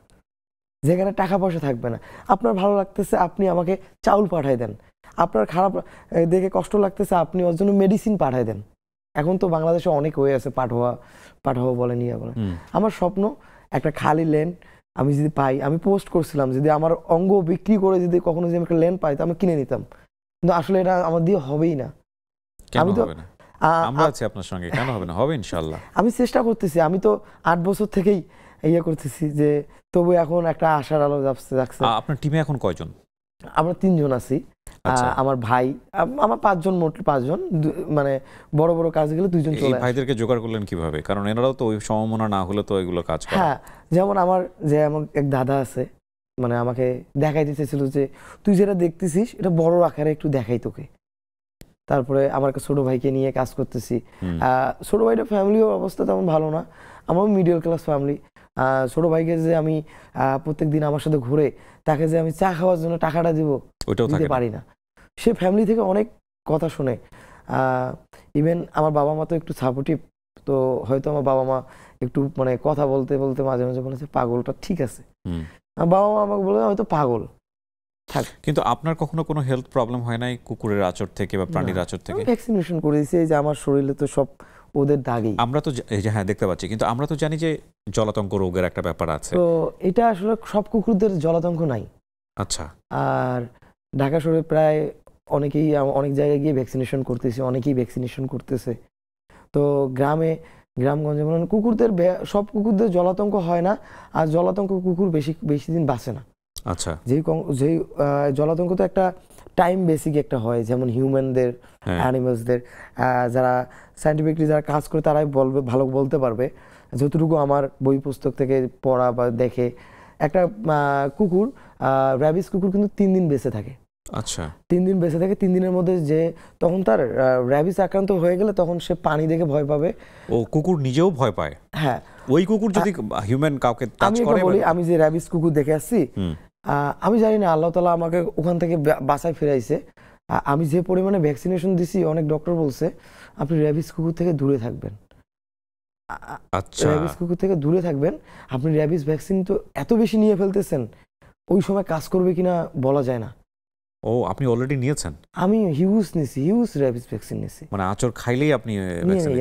যেখানে টাকা পয়সা থাকবে না, আপনার ভালো লাগতেছে আপনি আমাকে চাউল পাঠাই দেন, আপনার খারাপ দেখে কষ্ট লাগতেছে আপনি ওর জন্য মেডিসিন পাঠাই দেন। এখন তো বাংলাদেশে অনেক হয়ে আছে, পাঠাওয়া বলে নিয়ে বলে। আমার স্বপ্ন একটা খালি লেন আমি যদি পাই, আমি পোস্ট করছিলাম যদি আমার অঙ্গ বিক্রি করে যদি কখনো যদি একটা লেন পাই তো আমি কিনে নিতাম, কিন্তু আসলে এটা আমার দিয়ে হবেই না। আমি তো আমরা আছি আপনার সঙ্গে, কেন হবে না, হবে ইনশাআল্লাহ। আমি চেষ্টা করতেছি, আমি তো 8 বছর থেকেই ইয়ে করতেছি, যে তবু এখন একটা আশার আলো যাচ্ছে। আপনার টিমে এখন কয়জন? আমরা 3 জন আছি। আমার ভাই, আমার 5 জন, মোট 5 জন। মানে বড় বড় কাজগুলো 2 জন চলে আসে। ভাইদেরকে জোগাড় করলেন কিভাবে? কারণ এনারাও তো ওই সমমনা না হলে তো এগুলো কাজ করে। হ্যাঁ, যেমন আমার এক দাদা আছে, মানে আমাকে দেখাইতে চেয়েছিল যে তুই যেটা দেখতেছিস এটা বড় আকারে একটু দেখাই তোকে। তারপরে আমার ছোট ভাইকে নিয়ে কাজ করতেছি। ছোট ভাইটা ফ্যামিলির অবস্থা তেমন ভালো না, আমার মিডল ক্লাস ফ্যামিলি। ছোট ভাইকে যে আমি প্রত্যেকদিন আমার সাথে ঘুরে তাকে যে আমি চা খাওয়ার জন্য টাকাটা দিব, ওইটাও দিতে পারি না। সে ফ্যামিলি থেকে অনেক কথা শুনে। ইভেন আমার বাবা মা তো একটু সাপোর্টিভ, তো হয়তো আমার বাবা মা একটু মানে কথা বলতে বলতে মাঝে মাঝে বলেছে পাগলটা ঠিক আছে। বাবা মা আমাকে বলে হয়তো পাগল। কিন্তু আপনার কখনো কোনো হেলথ প্রবলেম হয় নাই কুকুরের আচর থেকে বা প্রাণীর আচর থেকে? ভ্যাকসিনেশন করেছি, এই যে আমার শরীরে তো সব ওদের দাগই। আমরা তো এই যে হ্যাঁ দেখতে পাচ্ছি, কিন্তু আমরা তো জানি যে জলাতঙ্ক রোগের একটা ব্যাপার আছে। তো এটা আসলে সব কুকুরদের জলাতঙ্ক নাই। আচ্ছা। আর ঢাকা শহরে প্রায় অনেকেই অনেক জায়গায় গিয়ে ভ্যাকসিনেশন করতেছে, অনেকেই ভ্যাকসিনেশন করতেছে। তো গ্রামগঞ্জে মানে কুকুরদের সব কুকুরদের জলাতঙ্ক হয় না, আর জলাতঙ্ক কুকুর বেশি দিন বাঁচে না। আচ্ছা। যেই জলাতঙ্ক তো একটা টাইম বেসিক একটা হয়, যেমন হিউম্যানদের, অ্যানিমালসদের। যারা সায়েন্টিফিকলি যারা কাজ করে তারাই ভালো বলতে পারবে। যতটুকু আমার বই পুস্তক থেকে পড়া বা দেখে, একটা কুকুর, র্যাবিস কুকুর কিন্তু 3 দিন বেঁচে থাকে। আচ্ছা। 3 দিন বেঁচে থাকে। 3 দিনের মধ্যে যে তখন তার র্যাবিস আক্রান্ত হয়ে গেলে তখন সে পানি দেখে ভয় পাবে। ও কুকুর নিজেও ভয় পায়? হ্যাঁ। ওই কুকুর যদি হিউম্যান কাউকে টাচ করে? আমি যে র্যাবিস কুকুর দেখে আসছি, আমি জানি না আল্লাহ তাআলা আমাকে ওখান থেকে বাঁচায় ফিরাইছে। আমি যে পরিমাণে ভ্যাকসিনেশন দিছি, অনেক ডক্টর বলছে আপনি র্যাবিস কুকুর থেকে দূরে থাকবেন। আচ্ছা। র্যাবিস কুকুর থেকে দূরে থাকবেন। আপনি র্যাবিস ভ্যাকসিন তো এত বেশি নিয়ে ফেলতেছেন, ওই সময় কাজ করবে কিনা বলা যায় না। ও, আপনি অলরেডি নিয়েছেন? আমি হিউজ র্যাবিস ভ্যাকসিন নিয়েছি। মানে আচর খাইলেই আপনি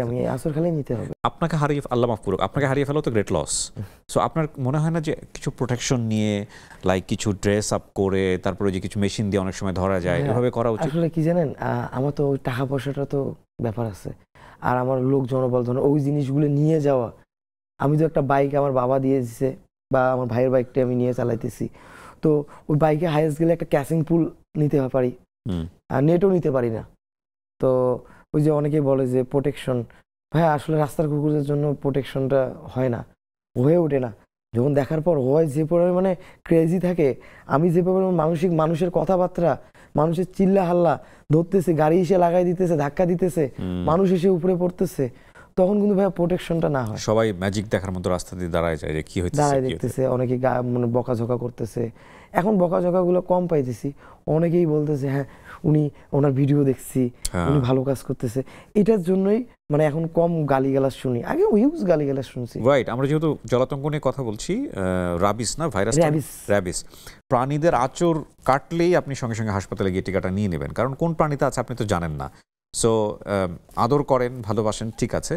আমি আচর খাইলেই নিতে হবে। আপনাকে আল্লাহ মাফ করুক, আপনাকে হারিয়ে ফেলা তো গ্রেট লস। সো আপনার মনে হয় না যে কিছু প্রোটেকশন নিয়ে, লাইক কিছু ড্রেস আপ করে, তারপরে যে কিছু মেশিন দিয়ে অনেক সময় ধরা যায়, এভাবে করা উচিত? আসলে কি জানেন, আমার তো ওই টাকা পয়সাটা তো ব্যাপার আছে, আর আমার লোক জনবল ওই জিনিসগুলো নিয়ে যাওয়া। আমি তো একটা বাইক আমার বাবা দিয়ে দিছে, বা আমার ভাইয়ের বাইকটা আমি নিয়ে চালাইতেছি। তো ওই বাইকে হাইয়েস্ট গেলে একটা ক্যাচিং পুল নিতে পারি, আর নেটও নিতে পারি না। তো ওই যে অনেকেই বলে যে প্রোটেকশন, ভাই আসলে রাস্তার কুকুরদের জন্য প্রোটেকশনটা হয় না, হয়ে ওঠে না। যখন দেখার পর হয় যে পরিমাণে ক্রেজি থাকে, আমি যে পরিমাণে মানুষের কথাবার্তা, মানুষের চিল্লা হাল্লা ধরতেছে, গাড়ি এসে লাগাই দিতেছে, ধাক্কা দিতেছে, মানুষ এসে উপরে পড়তেছে, তখন কিন্তু ভাই প্রোটেকশনটা না হয়, সবাই ম্যাজিক দেখার মতো রাস্তা দিয়ে দাঁড়ায় যায় যে কি হইতেছে দাঁড়ায় দেখতেছে, অনেকে মানে বকাঝকা করতেছে। এখন বকাঝকাগুলো কম পাইতেছি, অনেকেই বলতেছে হ্যাঁ উনি ওনার ভিডিও দেখছি, উনি ভালো কাজ করতেছে, এটার জন্যই মানে এখন কম গালিগালাজ শুনি, আগে হিউজ গালিগালাজ শুনছি। রাইট। আমরা যেহেতু জলাতঙ্ক নিয়ে কথা বলছি, রাবিস না ভাইরাস, র্যাবিস, প্রাণীদের আঁচড় কাটলেই আপনি সঙ্গে সঙ্গে হাসপাতালে গিয়ে টিকাটা নিয়ে নেবেন, কারণ কোন প্রাণীতে আছে আপনি তো জানেন না। সো আদর করেন, ভালোবাসেন, ঠিক আছে,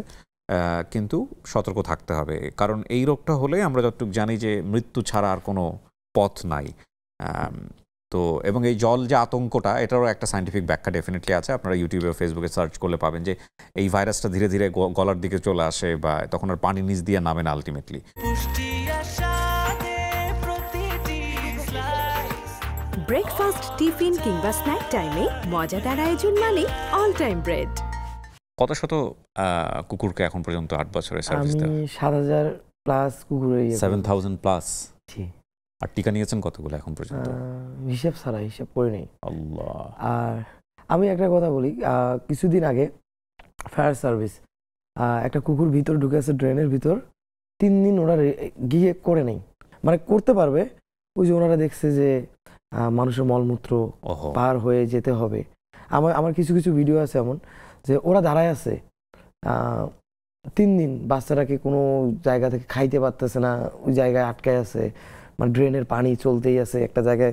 কিন্তু সতর্ক থাকতে হবে, কারণ এই রোগটা হলে আমরা যতটুকু জানি যে মৃত্যু ছাড়া আর কোনো পথ নাই। তো এবং এই জল যে আতঙ্কটা, এটারও একটা সায়েন্টিফিক ব্যাখ্যা ডেফিনেটলি আছে। আপনারা ইউটিউবে ফেসবুকে সার্চ করলে পাবেন যে এই ভাইরাসটা ধীরে ধীরে গলার দিকে চলে আসে বা তখন আর পানি নিচ দিয়ে নামে না আলটিমেটলি। ব্রেকফাস্ট, টিফিন কিংবা স্ন্যাক টাইমে মজাদার আয়োজন মানে অল টাইম ব্রেড। কত শত কুকুরকে এখন পর্যন্ত 8 বছরে সার্ভিস দেওয়া? আমি 7,000 প্লাস কুকুরের 7,000 প্লাস। জি। আর টিকা নিয়েছেন কতগুলো এখন পর্যন্ত? হিসাব ছাড়া, হিসাব করে নেই। আল্লাহ। আর আমি একটা কথা বলি, কিছুদিন আগে ফায়ার সার্ভিস একটা কুকুর ভিতর ঢুকেছে ড্রেনের ভিতর, 3 দিন ওরা গিয়ে করে নেই, মানে করতে পারবে, ওই যে ওনারা দেখছে যে মানুষের মলমূত্র পার হয়ে যেতে হবে। আমার কিছু কিছু ভিডিও আছে এমন যে ওরা দাঁড়ায় আছে 3 দিন, বাচ্চাটাকে কোনো জায়গা থেকে খাইতে পারতেছে না, ওই জায়গায় আটকায় আছে, মানে ড্রেনের পানি চলতেই আছে, একটা জায়গায়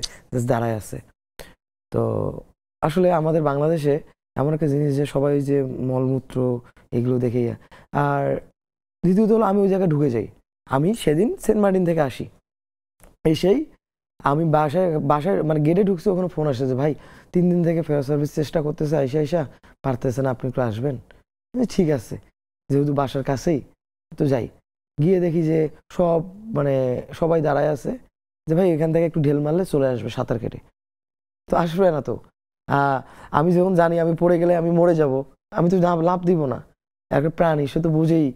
দাঁড়ায় আছে। তো আসলে আমাদের বাংলাদেশে এমন একটা জিনিস যে সবাই যে মলমূত্র এগুলো দেখেই। আর দ্বিতীয়ত হলো আমি ওই জায়গায় ঢুকে যাই। আমি সেদিন সেন্ট মার্টিন থেকে আসি, এসেই আমি বাসায় মানে গেটে ঢুকছি, ওখানে ফোন আসে যে ভাই 3 দিন থেকে ফায়ার সার্ভিস চেষ্টা করতেছে, আইসা পারতেছে না, আপনি একটু আসবেন। ঠিক আছে, যেহেতু বাসার কাছেই তো যাই, গিয়ে দেখি যে সব মানে সবাই দাঁড়ায় আছে যে ভাই এখান থেকে একটু ঢেল মারলে চলে আসবে সাঁতার কেটে। তো আসবে না তো, আমি যখন জানি আমি পড়ে গেলে আমি মরে যাব, আমি তো লাভ দিব না। একটা প্রাণী, সে তো বুঝেই,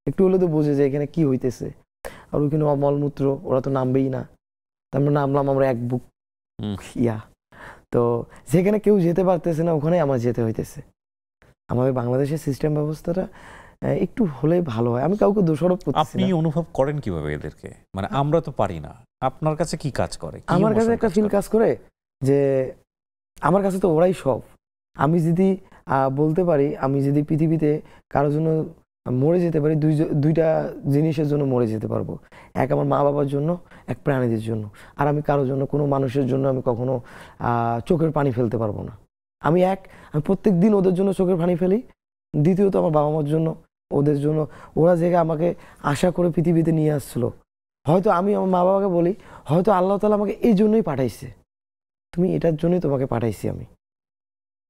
একটু হলে তো বুঝে যে এখানে কি হইতেছে। আর ওইখানে মলমূত্র, ওরা তো নামবেই না। তারপর নামলাম আমরা এক বুক ইয়া, তো যেখানে কেউ যেতে পারতেছে না ওখানে আমার যেতে হইতেছে। আমাদের বাংলাদেশের সিস্টেম ব্যবস্থাটা একটু হলে ভালো হয়। আমি কাউকে দোষারোপ করতেছি না। আপনি অনুভব করেন কিভাবে এদেরকে? মানে আমরা তো পারি না, আপনার কাছে কি কাজ করে? আমার কাছে একটা ফিল কাজ করে যে আমার কাছে তো ওরাই সব। আমি যদি বলতে পারি, আমি যদি পৃথিবীতে কারোর জন্য মরে যেতে পারি, দুইটা জিনিসের জন্য মরে যেতে পারবো। এক আমার মা বাবার জন্য, এক প্রাণীদের জন্য। আর আমি কারোর জন্য, কোনো মানুষের জন্য আমি কখনো চোখের পানি ফেলতে পারবো না। আমি প্রত্যেক দিন ওদের জন্য চোখের পানি ফেলি। দ্বিতীয়ত আমার বাবা মার জন্য, ওদের জন্য, ওরা যে আমাকে আশা করে পৃথিবীতে নিয়ে আসছিল। হয়তো আমি আমার মা বাবাকে বলি, হয়তো আল্লাহ তাআলা আমাকে এই জন্যই পাঠাইছে, তুমি এটার জন্যই তোমাকে পাঠাইছি আমি।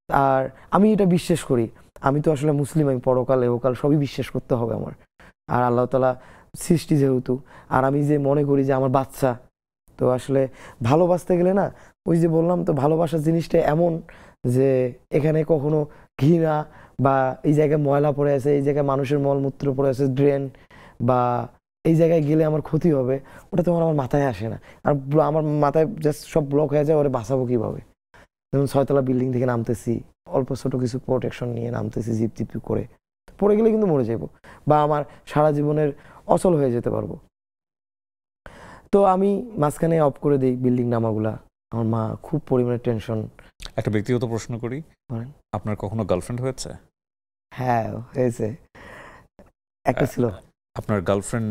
আর আমি এটা বিশ্বাস করি, আমি তো আসলে মুসলিম, আমি পরকাল এহকাল সবই বিশ্বাস করতে হবে আমার। আর আল্লাহ তাআলা সৃষ্টি যেহেতু, আর আমি যে মনে করি যে আমার বাচ্চা, তো আসলে ভালোবাসতে গেলে না, ওই যে বললাম তো, ভালোবাসার জিনিসটা এমন যে এখানে কখনো ঘৃণা বা এই জায়গায় ময়লা পড়ে আছে, এই জায়গায় মানুষের মলমূত্র পড়ে আছে, ড্রেন, বা এই জায়গায় গেলে আমার ক্ষতি হবে, ওটা তো আমার মাথায় আসে না। আর আমার মাথায় জাস্ট সব ব্লক হয়ে যায়, ওরে বাঁচাবো কীভাবে? যেমন 6 তলা বিল্ডিং থেকে নামতেছি, অল্প ছোট কিছু প্রোটেকশন নিয়ে নামতেছি, জিপ জিপ করে, পড়ে গেলে কিন্তু মরে যাবো, বা আমার সারা জীবনের অচল হয়ে যেতে পারবো। তো আমি মাঝখানে অফ করে দিই বিল্ডিং নামাগুলা। আমার মা খুব পরিমাণে টেনশন। একটা ব্যক্তিগত প্রশ্ন করি, আপনার কখনো গার্লফ্রেন্ড হয়েছে? হ্যাঁ হয়েছে, একটা ছিল। আপনার গার্লফ্রেন্ড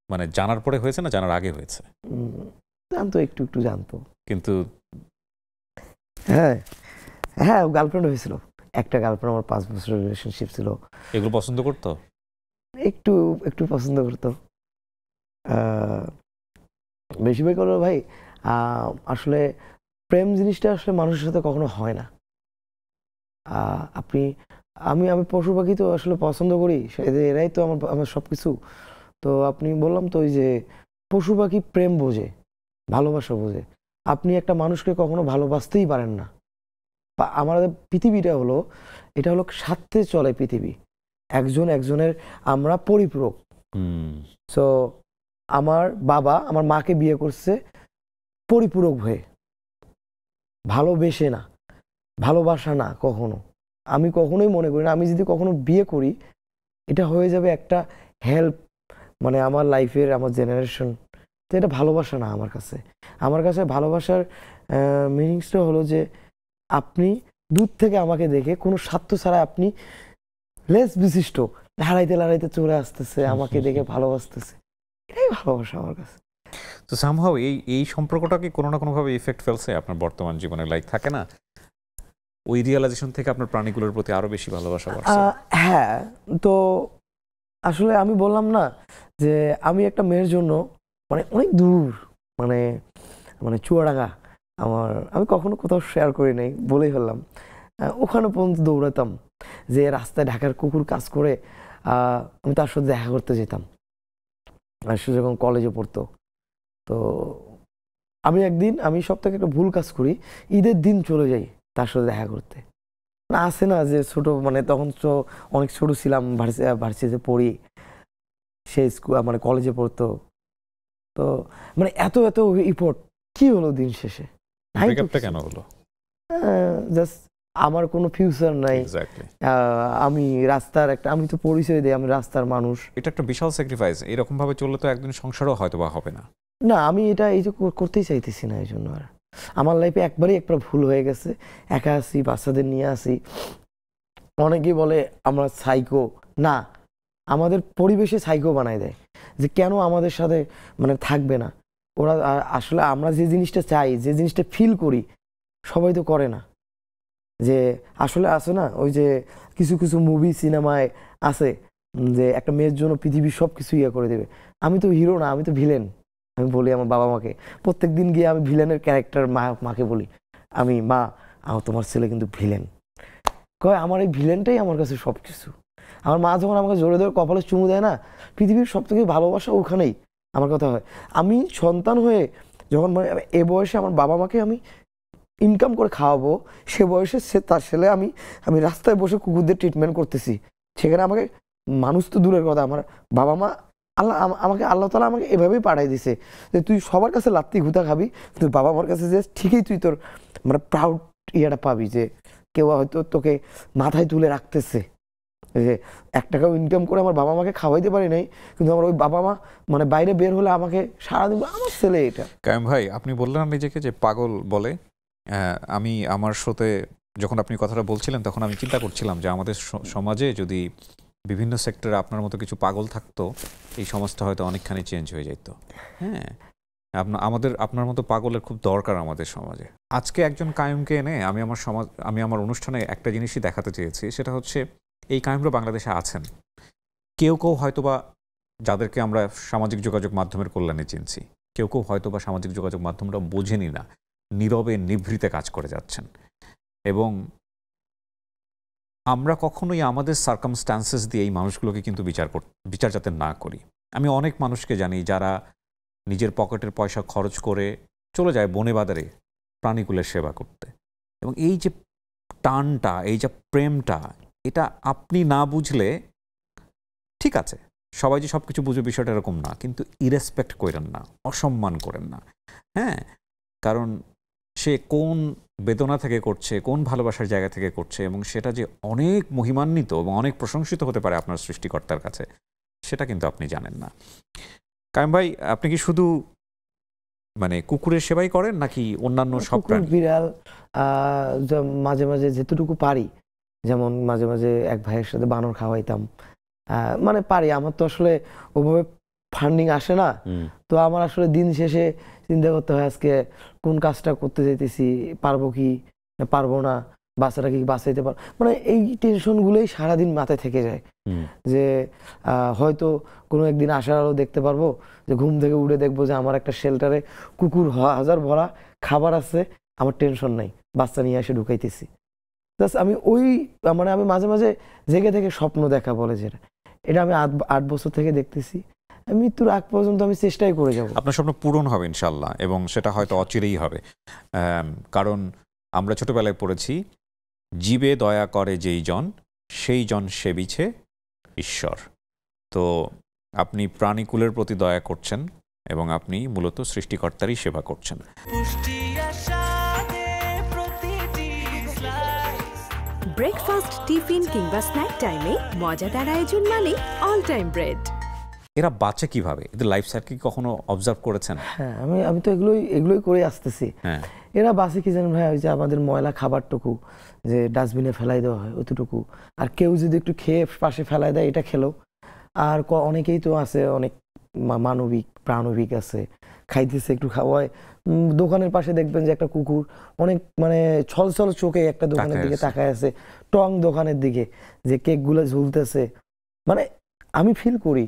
মানে জানার পরে হয়েছে না জানার আগে হয়েছে? জানতো, একটু একটু জানতো, কিন্তু হ্যাঁ হ্যাঁ গার্লফ্রেন্ড হয়েছিল। একটা গার্লফ্রেন্ড, আমার 5 বছরের রিলেশনশিপ ছিল। এগুলো পছন্দ করতো? একটু একটু পছন্দ করতো, বেশিরভাগ হলো ভাই আসলে প্রেম জিনিসটা আসলে মানুষের সাথে কখনো হয় না। আমি পশু পাখি তো আসলে পছন্দ করি, এরাই তো আমার সব কিছু। তো আপনি বললাম তো, ওই যে পশু পাখি প্রেম বোঝে, ভালোবাসা বোঝে। আপনি একটা মানুষকে কখনো ভালোবাসতেই পারেন না। আমাদের পৃথিবীটা হলো, এটা হলো স্বার্থে চলে পৃথিবী, একজন একজনের আমরা পরিপূরক। সো আমার বাবা আমার মাকে বিয়ে করছে পরিপূরক হয়ে, ভালোবেসে না, ভালোবাসা না কখনো। আমি কখনোই মনে করি না, আমি যদি কখনো বিয়ে করি এটা হয়ে যাবে একটা হেল্প, মানে আমার লাইফের, আমার জেনারেশন। তো এটা ভালোবাসা না আমার কাছে। আমার কাছে ভালোবাসার মিনিংসটা হলো যে আপনি দূর থেকে আমাকে দেখে কোনো স্বার্থ ছাড়া আপনি লেস বিশিষ্ট লড়াইতে লড়াইতে চলে আসতেছে, আমাকে দেখে ভালোবাসতেছে, এটাই ভালোবাসা আমার কাছে। তো সামহাও এই সম্পর্কটা কি কোনো না কোনোভাবে ইফেক্ট ফেলছে আপনার বর্তমান জীবনে? লাইক থাকে না ওই রিয়েলাইজেশন থেকে আপনার প্রাণীগুলোর প্রতি আরো বেশি ভালোবাসা বাড়ছে? হ্যাঁ, তো আসলে আমি বললাম না যে আমি একটা মেয়ের জন্য মানে অনেক দূর, মানে মানে চুয়াডাঙ্গা, আমি কখনো কোথাও শেয়ার করি নাই, বলেই ফেললাম, ওখানে পর্যন্ত দৌড়াতাম, যে রাস্তায় ঢাকার কুকুর কাজ করে আমি তার সাথে দেখা করতে যেতাম, আর সে যখন কলেজে পড়তো। তো আমি সব থেকে একটা ভুল কাজ করি, ঈদের দিন চলে যাই তার সাথে দেখা করতে। আসে না যে ছোট, মানে তখন তো অনেক ছোট ছিলাম, ভার্সিটিতে পড়ি, সে স্কুল মানে কলেজে পড়তো। তো মানে এত এত ইফোর্ট, কি হলো দিন শেষে? ব্রেকআপটা কেন হলো? জাস্ট আমার কোনো ফিউচার নাই, আমি রাস্তার একটা, আমি তো পরিচয় দিই আমি রাস্তার মানুষ। এটা একটা বিশাল স্যাক্রিফাইস। এরকম ভাবে চললে তো একদিন সংসারও হয়তো বা হবে না। না, আমি এটা এই যে করতেই চাইতেছি না। এই জন্য আর আমার লাইফে একবার ভুল হয়ে গেছে, একা আসি, বাচ্চাদের নিয়ে আসি। অনেকেই বলে আমরা সাইকো, না, আমাদের পরিবেশে সাইকো বানায় দেয়, যে কেন আমাদের সাথে মানে থাকবে না ওরা। আসলে আমরা যে জিনিসটা চাই, যে জিনিসটা ফিল করি, সবাই তো করে না। যে আসলে আছে না, ওই যে কিছু কিছু মুভি সিনেমায় আছে যে একটা মেয়ের জন্য পৃথিবীর সব কিছু ইয়ে করে দেবে। আমি তো হিরো না, আমি তো ভিলেন। আমি বলি আমার বাবা মাকে, প্রত্যেক দিন গিয়ে আমি ভিলেনের ক্যারেক্টার মাকে বলি, মা তোমার ছেলে কিন্তু ভিলেন। কয় আমার এই ভিলেনটাই আমার কাছে সব কিছু। আমার মা যখন আমাকে জোরে ধরে কপালে চুমু দেয় না, পৃথিবীর সব থেকে ভালোবাসা ওখানেই আমার কথা হয়। আমি সন্তান হয়ে যখন এ বয়সে আমার বাবা মাকে আমি ইনকাম করে খাওয়াবো, সে বয়সে তার ছেলে আমি রাস্তায় বসে কুকুরদের ট্রিটমেন্ট করতেছি। সেখানে আমাকে মানুষ তো দূরের কথা, আমার বাবা মা আল্লাহ তাআলা আমাকে এভাবেই পাঠাই দিছে যে তুই সবার কাছে লাত্তি ঘুতা খাবি, তুই বাবা মার কাছে যে ঠিকই তুই তোর মানে প্রাউড ইয়াটা পাবি, যে কেউ হয়তো তোকে মাথায় তুলে রাখতেছে। যে 1 টাকাও ইনকাম করে আমার বাবা মাকে খাওয়াইতে পারি নাই, কিন্তু আমার ওই বাবা মা মানে বাইরে বের হলে আমাকে সারাদিন আমার ছেলে এটা। কায়েম ভাই, আপনি বললেন নিজেকে যে পাগল বলে। আমি আমার শোতে যখন আপনি কথাটা বলছিলেন তখন আমি চিন্তা করছিলাম যে আমাদের সমাজে যদি বিভিন্ন সেক্টরে আপনার মতো কিছু পাগল থাকতো, এই সমাজটা হয়তো অনেকখানি চেঞ্জ হয়ে যেত। হ্যাঁ, আপনার মতো পাগলের খুব দরকার আমাদের সমাজে। আজকে একজন কায়েমকে এনে আমি আমার অনুষ্ঠানে একটা জিনিসই দেখাতে চেয়েছি, সেটা হচ্ছে এই কায়েমরা বাংলাদেশে আছেন। কেউ কেউ হয়তোবা যাদেরকে আমরা সামাজিক যোগাযোগ মাধ্যমের কল্যাণে চিনছি, কেউ কেউ হয়তোবা সামাজিক যোগাযোগ মাধ্যমটা বোঝেনি না, নীরবে নিভৃতে কাজ করে যাচ্ছেন। এবং আমরা কখনোই আমাদের সার্কামস্ট্যান্সেস দিয়ে এই মানুষগুলোকে কিন্তু বিচার যাতে না করি। আমি অনেক মানুষকে জানি যারা নিজের পকেটের পয়সা খরচ করে চলে যায় বনে বাজারে প্রাণীকুলের সেবা করতে। এবং এই যে টানটা, এই যে প্রেমটা, এটা আপনি না বুঝলে, ঠিক আছে সবাই যে সব কিছু বুঝে বিষয়টা এরকম না, কিন্তু ইরেসপেক্ট করেন না, অসম্মান করেন না। হ্যাঁ, কারণ সে কোন বেদনা থেকে করছে, কোন ভালোবাসার জায়গা থেকে করছে, এবং সেটা যে অনেক মহিমান্বিত এবং অনেক প্রশংসিত হতে পারে আপনার সৃষ্টিকর্তার কাছে, সেটা কিন্তু আপনি জানেন না। কায়েম ভাই, আপনি কি শুধু মানে কুকুরের সেবাই করেন নাকি অন্যান্য সব প্রাণী? বিড়াল মাঝে মাঝে যেতটুকু পারি, যেমন মাঝে মাঝে এক ভাইয়ের সাথে বানর খাওয়াইতাম, মানে পারি। আমার তো আসলে ওভাবে ফান্ডিং আসে না, তো আমার আসলে দিন শেষে চিন্তা করতে হয় আজকে কোন কাজটা করতে যেতেছি, পারবো কি পারবো না, বাচ্চাটা কি বাঁচাইতে পারবো, মানে এই টেনশনগুলোই সারাদিন মাথায় থেকে যায়। যে হয়তো কোনো একদিন আসার আলো দেখতে পারবো, যে ঘুম থেকে উঠে দেখবো যে আমার একটা শেল্টারে কুকুর হাজার ভরা খাবার আছে, আমার টেনশন নাই, বাচ্চা নিয়ে এসে ঢুকাইতেছি। আমি মানে আমি মাঝে মাঝে জেগে থেকে স্বপ্ন দেখা বলে যেটা, এটা আমি 8 বছর থেকে দেখতেছি। মৃত্যুর আগ পর্যন্ত আমি চেষ্টাই করে যাব। আপনার স্বপ্ন পূরণ হবে ইনশাল্লাহ, এবং সেটা হয়তো অচিরেই হবে। কারণ আমরা ছোটবেলায় পড়েছি, জীবে দয়া করে যেই জন, সেই জন সেবিছে ঈশ্বর। তো আপনি প্রাণীকুলের প্রতি দয়া করছেন এবং আপনি মূলত সৃষ্টিকর্তারই সেবা করছেন। ব্রেকফাস্ট, টিফিন কিংবা স্ন্যাক টাইমে মজাদার আয়োজন মানে অল টাইম ব্রেড। এরা বাঁচে কিভাবে? এদের লাইফ সাইকেল কখনো অবজার্ভ করেছেন? হ্যাঁ, আমি তো এগুলোই করে আসতেছি। হ্যাঁ, এরা বাসে কি জানেন ভাই, ওই যে আমাদের ময়লা খাবারটুকু যে ডাস্টবিনে ফেলাই দেওয়া হয় অতটুকু, আর কেউ যদি একটু খেয়ে পাশে ফেলাই দেয় এটা খেলো। আর অনেকেই তো আছে, অনেক মানবিক প্রাণবিক আছে, খাইতেছে একটু খাওয়ায়। দোকানের পাশে দেখবেন যে একটা কুকুর অনেক মানে ছলছল চোখে একটা দোকানের দিকে তাকায় আছে, টং দোকানের দিকে যে কেকগুলো ঝুলতেছে। মানে আমি ফিল করি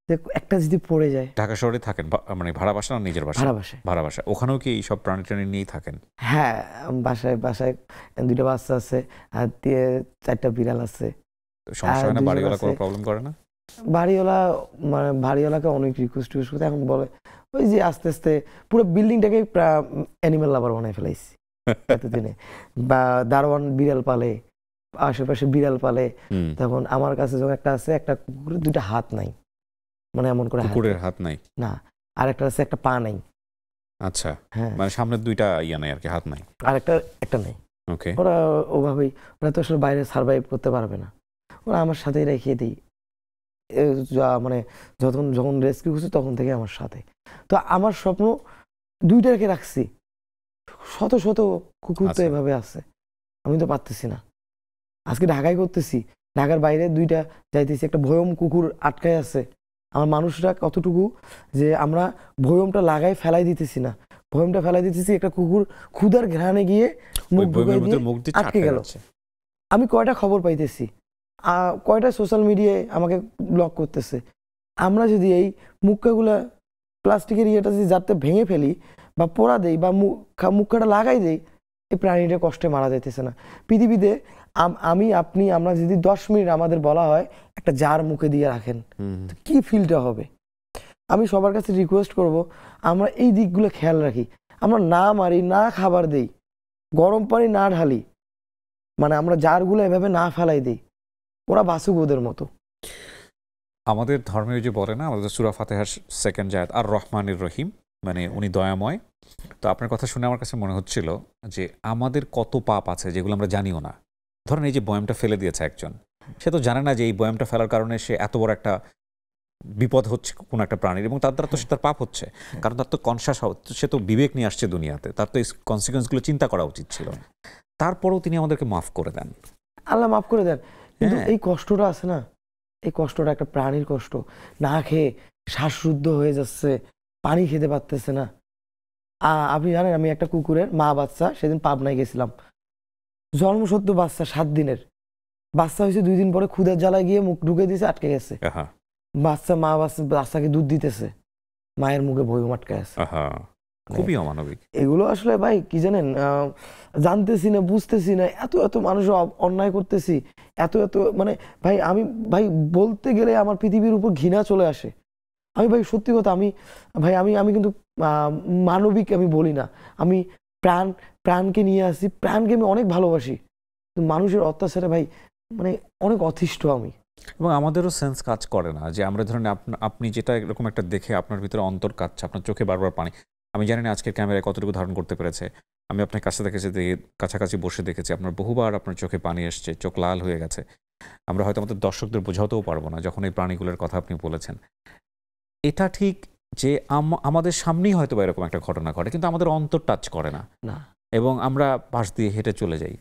যে একটা যদি পড়ে যায়। ঢাকা শহরে থাকেন মানে ভাড়া বাসা না নিজের বাসা? ভাড়া বাসা। ওখানেও কি এইসব প্রাণী টাণী নিয়েই থাকেন? হ্যাঁ, বাসায় 2টা বাচ্চা আছে আর 4টা বিড়াল আছে। সমস্যা হয় না? বাড়িওয়ালা কোনো প্রবলেম করে না? বাড়িওয়ালাকে অনেক রিকোয়েস্ট করতে, এখন বলে ওই যে আস্তে আস্তে পুরো বিল্ডিংটাকে অ্যানিমেল লাভার বানায় ফেলাইছি এতদিনে। বা দারোয়ান বিড়াল পালে, আশেপাশে বিড়াল পালে। তখন আমার কাছে যখন একটা আছে, একটা কুকুরের 2টা হাত নাই, মানে এমন করে কুকুরের হাত নাই না, আর একটা আছে একটা পা নাই। আচ্ছা, হ্যাঁ, মানে সামনের 2টা ইয়া নাই আর কি, হাত নাই। আর একটা নাই। ওকে। ওরা ওভাবেই, ওরা তো আসলে বাইরে সার্ভাইভ করতে পারবে না, ওরা আমার সাথেই রেখে দিই। মানে যখন রেস্কিউ করছি তখন থেকে আমার সাথে। তো আমার স্বপ্ন 2টাকে রাখছি, শত শত কুকুর তো এভাবে আছে, আমি তো পারতেছি না। আজকে ঢাকায় করতেছি, ঢাকার বাইরে 2টা যাইতেছি, একটা ভয়ম কুকুর আটকায় আছে। আমার মানুষরা কতটুকু যে আমরা ভয়মটা লাগাই ফেলাই দিতেছি না, ভয়মটা ফেলাই দিতেছি, একটা কুকুর ক্ষুধার ঘ্রাণে গিয়ে মুখ ঢুকাই দিয়ে আটকে গেল। আমি কয়টা খবর পাইতেছি, কয়টা সোশ্যাল মিডিয়ায় আমাকে ব্লক করতেছে। আমরা যদি এই মুক্কাগুলা প্লাস্টিকের ইয়েটা যদি যাতে ভেঙে ফেলি বা পোড়া দেই বা মুক্কাটা লাগাই দেই, এই প্রাণীটা কষ্টে মারা যাইতেছে না। পৃথিবীতে আমরা যদি 10 মিনিট আমাদের বলা হয় একটা জার মুখে দিয়ে রাখেন, কি ফিলটা হবে? আমি সবার কাছে রিকোয়েস্ট করব, আমরা এই দিকগুলো খেয়াল রাখি। আমরা না মারি, না খাবার দেই, গরম পানি না ঢালি, মানে আমরা জারগুলো এভাবে না ফেলাই দিই, ওরা বাসুক ওদের মতো। আমাদের ধর্মে যে বলে না, আমাদের সূরা ফাতিহার 2nd আয়াত, আর রহমানির রহিম, মানে উনি দয়াময়। তো আপনার কথা শুনে আমার কাছে মনে হচ্ছিল যে আমাদের কত পাপ আছে যেগুলো আমরা জানিও না। ধরেন এই যে বয়ামটা ফেলে দিয়েছে একজন, সে তো জানে না যে এই বয়ামটা ফেলার কারণে সে এত বড় একটা বিপদ হচ্ছে কোনো একটা প্রাণীর, এবং তার দ্বারা তো সে তার পাপ হচ্ছে, কারণ তার তো কনসাস, সে তো বিবেক নিয়ে আসছে দুনিয়াতে, তার তো এই কনসিকুয়েন্সগুলো চিন্তা করা উচিত ছিল। তারপরেও তিনি আমাদেরকে মাফ করে দেন। আল্লাহ মাফ করে দেন, কিন্তু এই কষ্টটা আছে না, এই কষ্টটা একটা প্রাণীর কষ্ট। না খেয়ে শ্বাসরুদ্ধ হয়ে যাচ্ছে, পানি খেতে পারতেছে না। আপনি জানেন, আমি একটা কুকুরের মা বাচ্চা সেদিন পাবনায় গেছিলাম, জন্মসদ্য বাচ্চা, 7 দিনের বাচ্চা হয়েছে, 2 দিন পরে ক্ষুধার জ্বালায় গিয়ে মুখ ঢুকে দিয়েছে, আটকে গেছে। বাচ্চাকে দুধ দিতেছে, মায়ের মুখে ভয়ম আটকে আছে। খুবই অমানবিক এগুলো আসলে ভাই কি জানেন, জানতেছি না, বুঝতেছি না, এত মানুষ অন্যায় করতেছি, এত মানে ভাই বলতে গেলে আমার পৃথিবীর উপর ঘৃণা চলে আসে। আমি ভাই সত্যি কথা, আমি কিন্তু মানবিক আমি বলি না, আমি প্রাণকে নিয়ে আসি, প্রাণকে আমি অনেক ভালোবাসি, মানুষের অত্যাচারে ভাই মানে অনেক অতিষ্ঠ আমি। এবং আমাদেরও সেন্স কাজ করে না যে আমরা ধরেন আপনি যেটা এরকম একটা দেখে আপনার ভিতরে অন্তর কাঁদছে, আপনার চোখে বারবার পানি। আমি জানি না আজকের ক্যামেরায় কতটুকু ধারণ করতে পেরেছে। আমি আপনার কাছাকাছি বসে দেখেছি, আপনার বহুবার আপনার চোখে পানি এসছে, চোখ লাল হয়ে গেছে। আমরা হয়তো আমাদের দর্শকদের বোঝাতেও পারবো না যখন এই প্রাণীগুলোর কথা আপনি বলেছেন। এটা ঠিক যে আমাদের সামনেই হয়তো এরকম একটা ঘটনা ঘটে, কিন্তু আমাদের অন্তর টাচ করে না, এবং আমরা পাশ দিয়ে হেঁটে চলে যাই।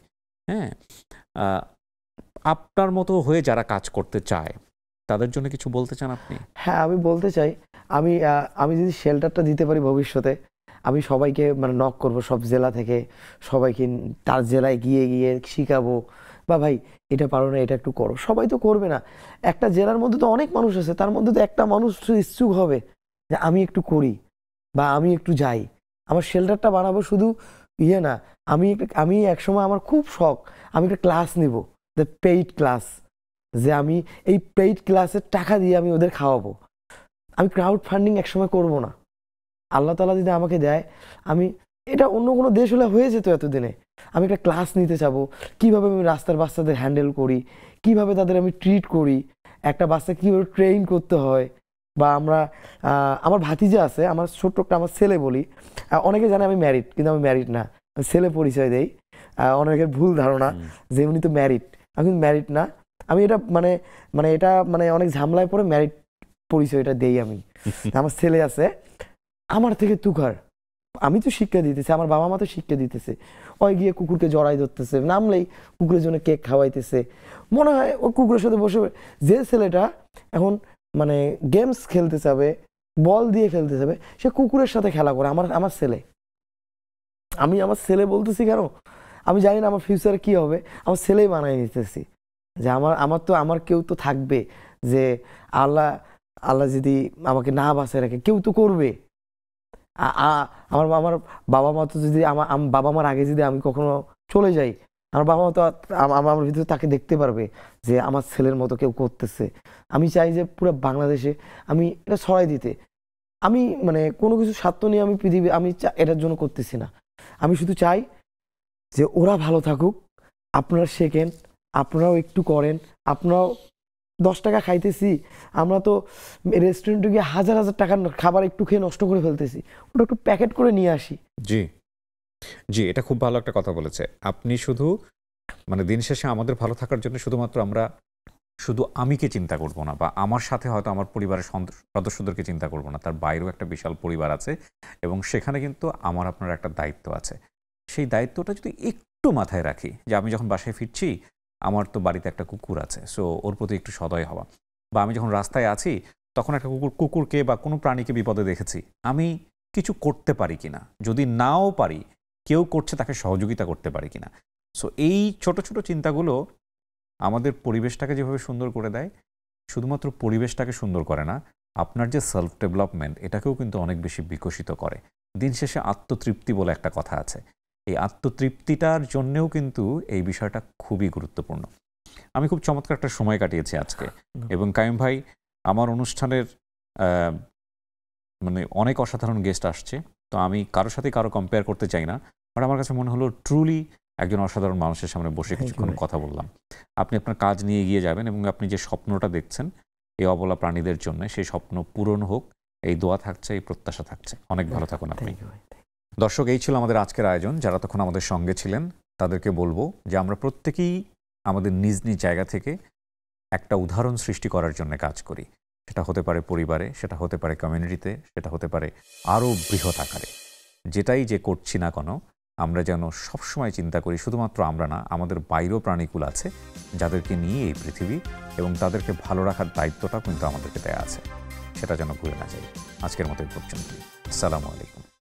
হ্যাঁ, আপনার মতো হয়ে যারা কাজ করতে চায় তাদের জন্য কিছু বলতে চান আপনি? হ্যাঁ, আমি বলতে চাই, আমি যদি শেল্টারটা দিতে পারি ভবিষ্যতে, আমি সবাইকে মানে নক করব, সব জেলা থেকে সবাইকে তার জেলায় গিয়ে শিখাবো, বা ভাই এটা পারো না, এটা একটু করো। সবাই তো করবে না, একটা জেলার মধ্যে তো অনেক মানুষ আছে, তার মধ্যে তো একটা মানুষ ইচ্ছুক হবে যে আমি একটু করি বা আমি একটু যাই। আমার শেল্টারটা বানাবো শুধু ইয়ে না, আমি একসময় আমার খুব শখ, আমি একটা ক্লাস নিব, দ্য পেইড ক্লাস, যে আমি এই পেইড ক্লাসের টাকা দিয়ে আমি ওদের খাওয়াবো। আমি ক্রাউড ফান্ডিং একসময় করবো না, আল্লাহ তাআলা যদি আমাকে দেয়, আমি এটা অন্য কোনো দেশ হলে হয়ে যেত এতদিনে। আমি একটা ক্লাস নিতে চাবো, কিভাবে আমি রাস্তার বাচ্চাদের হ্যান্ডেল করি, কিভাবে তাদের আমি ট্রিট করি, একটা বাচ্চা কীভাবে ট্রেন করতে হয়। বা আমার ভাতিজা আছে, আমার ছোট্ট একটা আমার ছেলে বলি, অনেকে জানে আমি ম্যারিড, কিন্তু আমি ম্যারিড না, ছেলে পরিচয় দেই। অনেকের ভুল ধারণা যে উনি তো ম্যারিড। আমি কিন্তু ম্যারিড না। আমি এটা এটা অনেক ঝামেলায় পড়ে ম্যারিড পরিচয়টা দেই আমি। আমার ছেলে আছে আমার থেকে তুখার, আমি তো শিক্ষা দিতেছি, আমার বাবা মা তো শিক্ষা দিতেছে, ওই গিয়ে কুকুরকে জড়াই ধরতেছে, নামলেই কুকুরের জন্য কেক খাওয়াইতেছে, মনে হয় ও কুকুরের সাথে বসে। যে ছেলেটা এখন গেমস খেলতে যাবে, বল দিয়ে খেলতে যাবে, সে কুকুরের সাথে খেলা করে। আমার ছেলে, আমি আমার ছেলে বলতেছি কেন, আমি জানি না আমার ফিউচারে কি হবে, আমার ছেলেই বানাই নিতেছি যে আমার কেউ তো থাকবে, যে আল্লাহ যদি আমাকে না বাঁচায় রাখে কেউ তো করবে। আমার বাবা মা তো যদি বাবা মার আগে যদি আমি কখনো চলে যাই, আমার বাবা মা তো আমার ভিতরে তাকে দেখতে পারবে যে আমার ছেলের মতো কেউ করতেছে। আমি চাই যে পুরো বাংলাদেশে আমি এটা ছড়াই দিতে। আমি কোনো কিছু স্বার্থ নিয়ে আমি আমি এটার জন্য করতেছি না। আমি শুধু চাই যে ওরা ভালো থাকুক, আপনারা শেখেন, আপনারাও একটু করেন। আপনারাও 10 টাকা খাইতেছি, আমরা তো রেস্টুরেন্টে গিয়ে হাজার হাজার টাকার খাবার একটু খেয়ে নষ্ট করে ফেলতেছি, ওটা একটু প্যাকেট করে নিয়ে আসি। জি জি, এটা খুব ভালো একটা কথা বলেছে আপনি। শুধু দিন শেষে আমাদের ভালো থাকার জন্য শুধুমাত্র আমরা শুধু আমিকে চিন্তা করব না, বা আমার সাথে হয়তো আমার পরিবারের সদস্যদেরকে চিন্তা করব না, তার বাইরেও একটা বিশাল পরিবার আছে এবং সেখানে কিন্তু আমার আপনার একটা দায়িত্ব আছে। সেই দায়িত্বটা যদি একটু মাথায় রাখি, যে আমি যখন বাসায় ফিরছি আমার তো বাড়িতে একটা কুকুর আছে, সো ওর প্রতি একটু সদয় হওয়া, বা আমি যখন রাস্তায় আছি তখন একটা কুকুরকে বা কোনো প্রাণীকে বিপদে দেখেছি, আমি কিছু করতে পারি কিনা, যদি নাও পারি কেউ করছে তাকে সহযোগিতা করতে পারি কিনা। সো এই ছোট ছোট চিন্তাগুলো আমাদের পরিবেশটাকে যেভাবে সুন্দর করে দেয়, শুধুমাত্র পরিবেশটাকে সুন্দর করে না, আপনার যে সেলফ ডেভেলপমেন্ট এটাকেও কিন্তু অনেক বেশি বিকশিত করে। দিন শেষে আত্মতৃপ্তি বলে একটা কথা আছে, এই আত্মতৃপ্তিটার জন্যেও কিন্তু এই বিষয়টা খুবই গুরুত্বপূর্ণ। আমি খুব চমৎকার একটা সময় কাটিয়েছি আজকে, এবং কাইম ভাই আমার অনুষ্ঠানের অনেক অসাধারণ গেস্ট আসছে, তো আমি কারোর সাথে কারো কম্পেয়ার করতে চাই না, বাট আমার কাছে মনে হলো ট্রুলি একজন অসাধারণ মানুষের সামনে বসে কিছুক্ষণ কথা বললাম। আপনি আপনার কাজ নিয়ে এগিয়ে যাবেন এবং আপনি যে স্বপ্নটা দেখছেন এই অবলা প্রাণীদের জন্য, সেই স্বপ্ন পূরণ হোক, এই দোয়া থাকছে, এই প্রত্যাশা থাকছে। অনেক ভালো থাকুন আপনি। দর্শক, এই ছিল আমাদের আজকের আয়োজন। যারা তখন আমাদের সঙ্গে ছিলেন তাদেরকে বলবো যে আমরা প্রত্যেকেই আমাদের নিজ নিজ জায়গা থেকে একটা উদাহরণ সৃষ্টি করার জন্য কাজ করি। সেটা হতে পারে পরিবারে, সেটা হতে পারে কমিউনিটিতে, সেটা হতে পারে আরও বৃহৎ আকারে। যেটাই যে করছি না কেন, আমরা যেন সবসময় চিন্তা করি শুধুমাত্র আমরা না, আমাদের বাইরেও প্রাণীকুল আছে যাদেরকে নিয়ে এই পৃথিবী, এবং তাদেরকে ভালো রাখার দায়িত্বটা কিন্তু আমাদেরকে দেয়া আছে, সেটা যেন ভুলে না যাই। আজকের মতো এই পর্যন্ত। আসসালামু আলাইকুম।